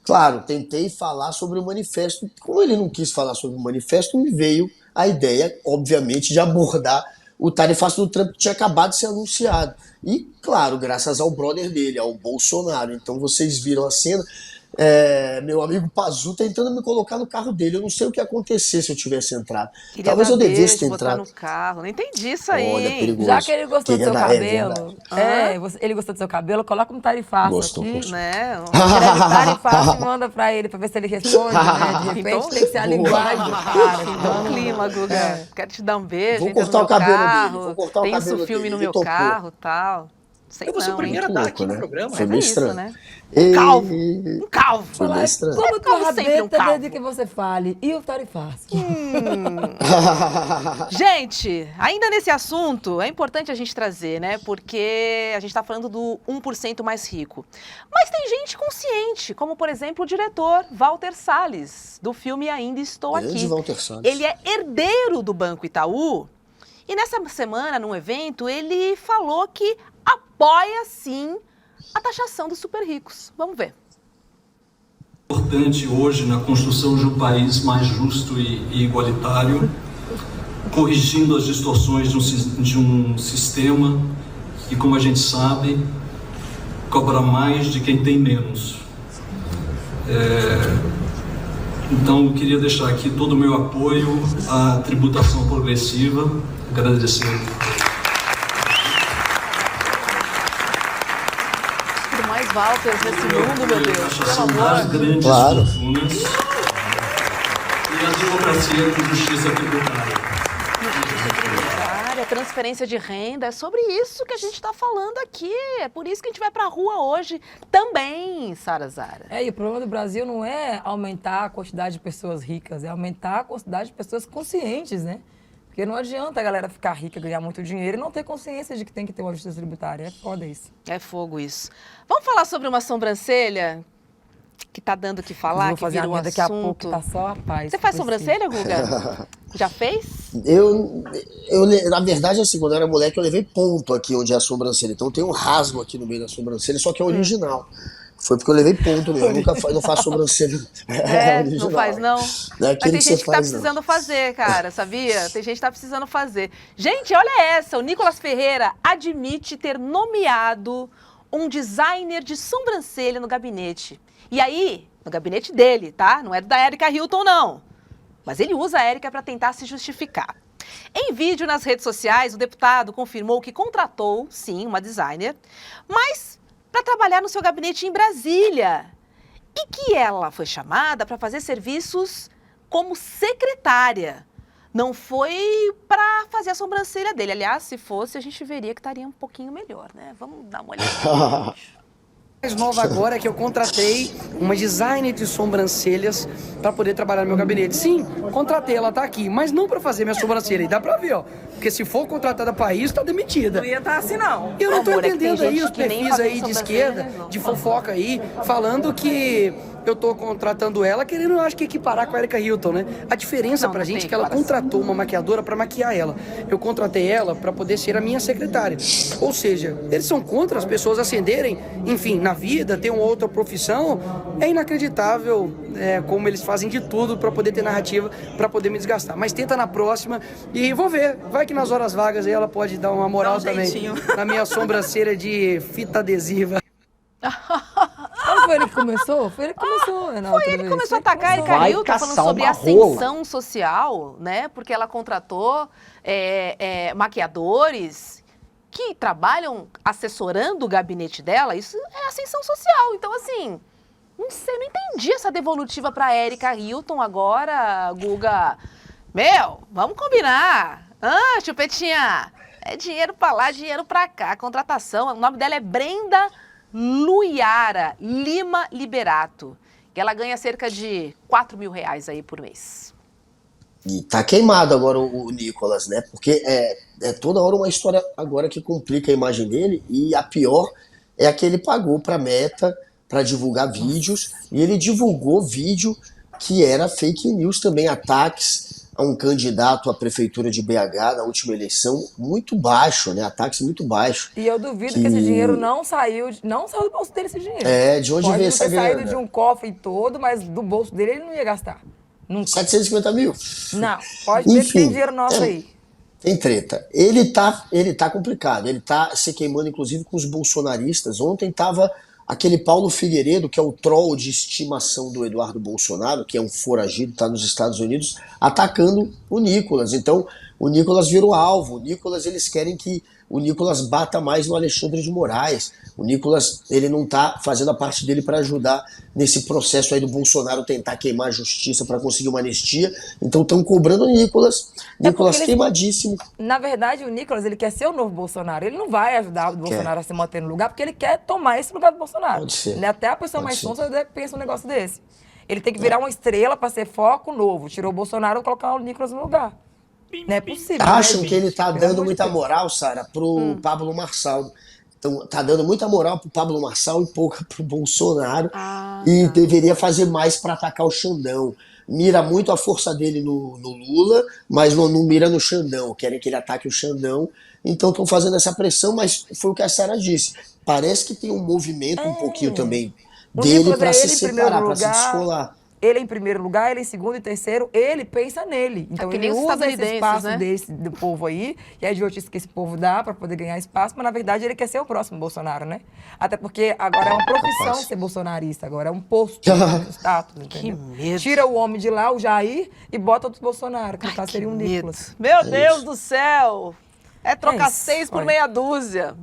Speaker 2: Claro, tentei falar sobre o manifesto. Como ele não quis falar sobre o manifesto, me veio a ideia, obviamente, de abordar o tarifaço do Trump que tinha acabado de ser anunciado. E, claro, graças ao brother dele, ao Bolsonaro. Então vocês viram a cena, meu amigo Pazu tentando me colocar no carro dele. Eu não sei o que ia acontecer se eu tivesse entrado. Talvez eu devesse ter entrado.
Speaker 4: No carro. Não entendi isso aí.
Speaker 2: Olha, perigoso.
Speaker 5: Já que ele gostou do seu cabelo,
Speaker 2: verdade.
Speaker 5: ele gostou do seu cabelo, coloca um tarifaço aqui.
Speaker 4: Né?
Speaker 5: Escreve tarifaço e manda pra ele, pra ver se ele responde, né? De repente tem que ser a linguagem do cara.
Speaker 4: Então, clima, Guga. Quero te dar um beijo.
Speaker 2: Vou cortar o cabelo dele. Vou cortar o
Speaker 4: tem
Speaker 2: cabelo
Speaker 4: isso filme
Speaker 2: dele.
Speaker 4: no
Speaker 2: Ele
Speaker 4: meu
Speaker 2: topou.
Speaker 4: carro e tal. Sei
Speaker 10: Eu vou ser o primeiro a estar aqui no programa.
Speaker 2: Foi meio estranho.
Speaker 4: Né? Um calvo. Um calvo.
Speaker 2: Foi meio estranho.
Speaker 5: Como que o
Speaker 4: sempre um
Speaker 5: rabeta
Speaker 4: calvo.
Speaker 5: desde que você fale? E o tarifaço?
Speaker 4: Gente, ainda nesse assunto, é importante a gente trazer, né? Porque a gente está falando do 1% mais rico. Mas tem gente consciente, como, por exemplo, o diretor Walter Salles, do filme Ainda Estou Aqui.
Speaker 2: Walter Salles.
Speaker 4: Ele é herdeiro do Banco Itaú. E nessa semana, num evento, ele falou que apoia, sim, a taxação dos super ricos. Vamos ver.
Speaker 14: Importante hoje na construção de um país mais justo e igualitário, corrigindo as distorções de um sistema que, como a gente sabe, cobra mais de quem tem menos. Então, eu queria deixar aqui todo o meu apoio à tributação progressiva. Agradecer.
Speaker 4: Por mais Walter nesse mundo, meu Deus.
Speaker 14: Taxação
Speaker 4: Pelo
Speaker 14: das
Speaker 4: amor.
Speaker 14: grandes fortunas e a democracia com justiça tributária.
Speaker 4: Transferência de renda, é sobre isso que a gente está falando aqui. É por isso que a gente vai para a rua hoje também, Sara Zara.
Speaker 5: E o problema do Brasil não é aumentar a quantidade de pessoas ricas, é aumentar a quantidade de pessoas conscientes, né? Porque não adianta a galera ficar rica, ganhar muito dinheiro e não ter consciência de que tem que ter uma justiça tributária. É foda isso.
Speaker 4: É fogo isso. Vamos falar sobre uma sobrancelha que tá dando o que falar,
Speaker 5: vou fazer
Speaker 4: que virou
Speaker 5: a minha daqui a
Speaker 4: assunto.
Speaker 5: pouco, tá só a paz.
Speaker 4: Você faz sobrancelha, Guga? Já fez?
Speaker 2: Na verdade, assim, quando eu era moleque, eu levei ponto aqui onde é a sobrancelha. Então tem um rasgo aqui no meio da sobrancelha, só que é original. Foi porque eu levei ponto mesmo. Eu nunca não faço sobrancelha.
Speaker 4: Não faz, não.
Speaker 2: Não é
Speaker 4: Mas tem
Speaker 2: aquele
Speaker 4: gente que tá
Speaker 2: faz,
Speaker 4: precisando fazer, cara, sabia? Tem gente que tá precisando fazer. Gente, olha essa. O Nicolas Ferreira admite ter nomeado um designer de sobrancelha no gabinete. E aí, no gabinete dele, tá? Não é da Erika Hilton, não. Mas ele usa a Erika para tentar se justificar. Em vídeo nas redes sociais, o deputado confirmou que contratou, sim, uma designer, mas para trabalhar no seu gabinete em Brasília. E que ela foi chamada para fazer serviços como secretária. Não foi para fazer a sobrancelha dele. Aliás, se fosse, a gente veria que estaria um pouquinho melhor, né? Vamos dar uma olhada.
Speaker 8: Mais nova agora é que eu contratei uma designer de sobrancelhas para poder trabalhar no meu gabinete. Sim, contratei, ela tá aqui, mas não para fazer minha sobrancelha. E dá pra ver, ó. Porque se for contratada para isso, tá demitida.
Speaker 5: Não ia estar assim, não.
Speaker 8: Eu não tô
Speaker 4: Amor, é que
Speaker 8: entendendo
Speaker 4: tem
Speaker 8: aí
Speaker 4: gente
Speaker 8: os
Speaker 4: que nem
Speaker 8: perfis
Speaker 4: faz
Speaker 8: aí de esquerda, de fofoca aí, falando que eu tô contratando ela, querendo, acho que equiparar com a Erika Hilton, né? A diferença pra gente é que ela contratou uma maquiadora pra maquiar ela. Eu contratei ela pra poder ser a minha secretária. Ou seja, eles são contra as pessoas ascenderem, enfim, na vida, ter uma outra profissão. É inacreditável como eles fazem de tudo pra poder ter narrativa, pra poder me desgastar. Mas tenta na próxima e vou ver. Vai que nas horas vagas aí ela pode dar uma moral também na minha sobrancelha de fita adesiva.
Speaker 5: Não foi ele que começou? Foi ele que começou, Renato.
Speaker 4: Foi ele que começou a atacar a Erika Hilton, falando sobre ascensão social, né? Porque ela contratou maquiadores que trabalham assessorando o gabinete dela. Isso é ascensão social. Então, assim, não sei, não entendi essa devolutiva pra Erika Hilton agora, Guga. Meu, vamos combinar. Chupetinha, é dinheiro pra lá, dinheiro pra cá. Contratação, o nome dela é Brenda Luiara Lima Liberato, que ela ganha cerca de R$4.000 aí por mês.
Speaker 2: E tá queimado agora o Nicolas, né? Porque é toda hora uma história agora que complica a imagem dele, e a pior é a que ele pagou pra Meta para divulgar vídeos, e ele divulgou vídeo que era fake news também, ataques a um candidato à prefeitura de BH na última eleição, muito baixo, né? Ataques muito baixos.
Speaker 5: E eu duvido que esse dinheiro não saiu do bolso dele, esse dinheiro.
Speaker 2: De onde veio essa grana?
Speaker 5: Pode ter saído de um cofre todo, mas do bolso dele ele não ia gastar. Nunca.
Speaker 2: 750 mil?
Speaker 5: Não, pode ver que tem dinheiro nosso aí.
Speaker 2: Tem treta. Ele tá complicado, ele tá se queimando inclusive com os bolsonaristas. Ontem tava aquele Paulo Figueiredo, que é o troll de estimação do Eduardo Bolsonaro, que é um foragido, está nos Estados Unidos, atacando o Nicolas. Então, o Nicolas virou alvo. O Nicolas, eles querem que o Nicolas bata mais no Alexandre de Moraes. O Nicolas, ele não está fazendo a parte dele para ajudar nesse processo aí do Bolsonaro tentar queimar a justiça para conseguir uma anistia. Então, estão cobrando o Nicolas. Nicolas queimadíssimo.
Speaker 5: Na verdade, o Nicolas, ele quer ser o novo Bolsonaro. Ele não vai ajudar o Bolsonaro a se manter no lugar, porque ele quer tomar esse lugar do Bolsonaro.
Speaker 2: Pode ser.
Speaker 5: Até a pessoa mais sonsa pensa um negócio desse. Ele tem que virar uma estrela para ser foco novo. Tirou o Bolsonaro e colocar o Nicolas no lugar. Não é possível.
Speaker 2: Acham que ele tá dando muita moral, Sara, pro Pablo Marçal. Então, tá dando muita moral pro Pablo Marçal e pouca pro Bolsonaro. E deveria fazer mais para atacar o Xandão. Mira muito a força dele no Lula, mas não mira no Xandão. Querem que ele ataque o Xandão. Então estão fazendo essa pressão, mas foi o que a Sara disse. Parece que tem um movimento um pouquinho também dele para se separar, para se descolar.
Speaker 5: Ele em primeiro lugar, ele em segundo e terceiro, ele pensa nele. Então ele usa esse espaço do povo aí, e é idiotice que esse povo dá para poder ganhar espaço, mas na verdade ele quer ser o próximo Bolsonaro, né? Até porque agora é uma profissão ser bolsonarista, agora é um posto de status, entendeu? Que medo. Tira o homem de lá, o Jair, e bota outro Bolsonaro, que no caso seria um Nicolas.
Speaker 4: Meu Deus do céu! É trocar 6 por meia dúzia.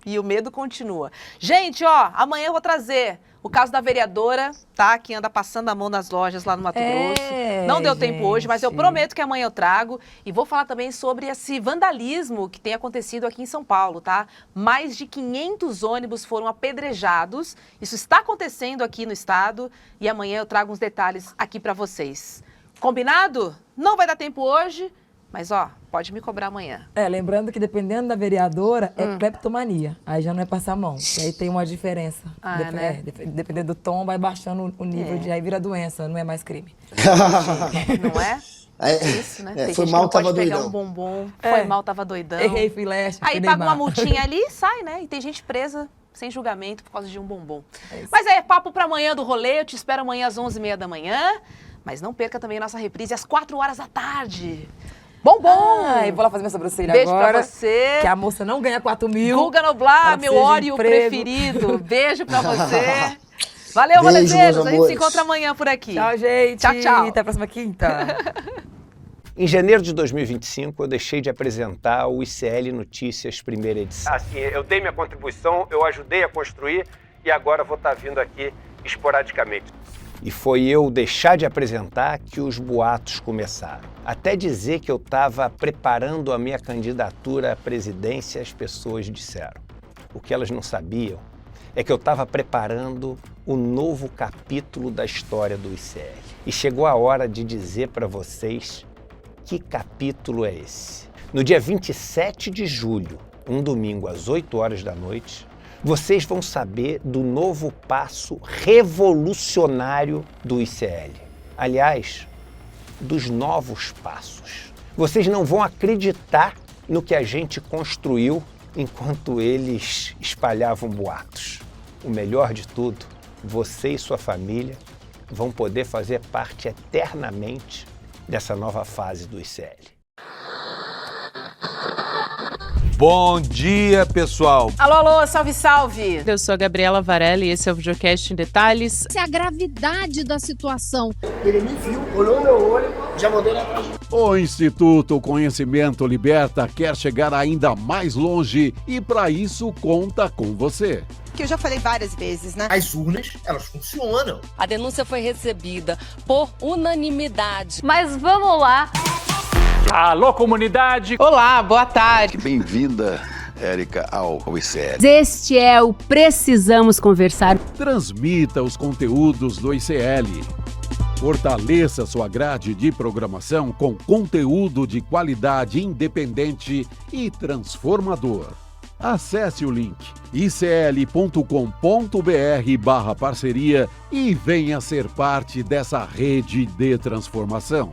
Speaker 4: E o medo continua. Gente, amanhã eu vou trazer o caso da vereadora, tá? Que anda passando a mão nas lojas lá no Mato Grosso. Não deu tempo hoje, mas eu prometo que amanhã eu trago. E vou falar também sobre esse vandalismo que tem acontecido aqui em São Paulo, tá? Mais de 500 ônibus foram apedrejados. Isso está acontecendo aqui no estado. E amanhã eu trago uns detalhes aqui pra vocês. Combinado? Não vai dar tempo hoje. Mas, pode me cobrar amanhã.
Speaker 5: Lembrando que dependendo da vereadora, é cleptomania. Aí já não é passar a mão. E aí tem uma diferença.
Speaker 4: Né?
Speaker 5: Dependendo do tom, vai baixando o nível de... Aí vira doença, não é mais crime.
Speaker 4: Não é? Isso, né? Tem
Speaker 2: foi
Speaker 4: gente
Speaker 2: mal,
Speaker 4: que não
Speaker 2: tava
Speaker 4: pode pegar
Speaker 2: doidão.
Speaker 4: um bombom, foi mal, tava doidão.
Speaker 5: Errei, fui leste,
Speaker 4: Aí
Speaker 5: fui
Speaker 4: paga
Speaker 5: Neymar.
Speaker 4: uma multinha ali e sai, né? E tem gente presa sem julgamento por causa de um bombom. Mas é papo pra amanhã do rolê, eu te espero amanhã às 11h30 da manhã. Mas não perca também a nossa reprise às 4h da tarde. Bombom!
Speaker 5: Eu vou lá fazer minha sobrancelha
Speaker 4: Beijo
Speaker 5: agora.
Speaker 4: pra você.
Speaker 5: Que a moça não ganha 4 mil.
Speaker 4: Guga Noblar,
Speaker 5: Ela
Speaker 4: meu
Speaker 5: precisa de
Speaker 4: Oreo
Speaker 5: emprego.
Speaker 4: preferido. Beijo pra você. Valeu,
Speaker 2: Beijo,
Speaker 4: rolezeiros.
Speaker 2: meus
Speaker 4: A gente se
Speaker 2: amores.
Speaker 4: encontra amanhã por aqui.
Speaker 5: Tchau, gente.
Speaker 4: Tchau, tchau.
Speaker 5: Até a próxima quinta.
Speaker 15: Em janeiro de 2025, eu deixei de apresentar o ICL Notícias primeira edição. Assim, eu dei minha contribuição, eu ajudei a construir e agora vou estar vindo aqui esporadicamente. E foi eu deixar de apresentar que os boatos começaram. Até dizer que eu estava preparando a minha candidatura à presidência, as pessoas disseram. O que elas não sabiam é que eu estava preparando o novo capítulo da história do ICL. E chegou a hora de dizer para vocês que capítulo é esse. No dia 27 de julho, um domingo às 8h da noite, vocês vão saber do novo passo revolucionário do ICL. Aliás, dos novos passos. Vocês não vão acreditar no que a gente construiu enquanto eles espalhavam boatos. O melhor de tudo, você e sua família vão poder fazer parte eternamente dessa nova fase do ICL.
Speaker 16: Bom dia, pessoal!
Speaker 4: Alô, alô, salve, salve!
Speaker 17: Eu sou a Gabriela Varela e esse é o Videocast em Detalhes.
Speaker 18: Essa é a gravidade da situação.
Speaker 2: Ele me viu, olhou no meu olho, já mandei na frente.
Speaker 3: O Instituto Conhecimento Liberta quer chegar ainda mais longe e para isso conta com você.
Speaker 19: Que eu já falei várias vezes, né?
Speaker 12: As urnas, elas funcionam.
Speaker 20: A denúncia foi recebida por unanimidade.
Speaker 21: Mas vamos lá.
Speaker 22: Alô, comunidade!
Speaker 21: Olá, boa tarde.
Speaker 23: Bem-vinda, Érica, ao ICL.
Speaker 21: Este é o Precisamos Conversar.
Speaker 3: Transmita os conteúdos do ICL. Fortaleça sua grade de programação com conteúdo de qualidade independente e transformador. Acesse o link icl.com.br/parceria e venha ser parte dessa rede de transformação.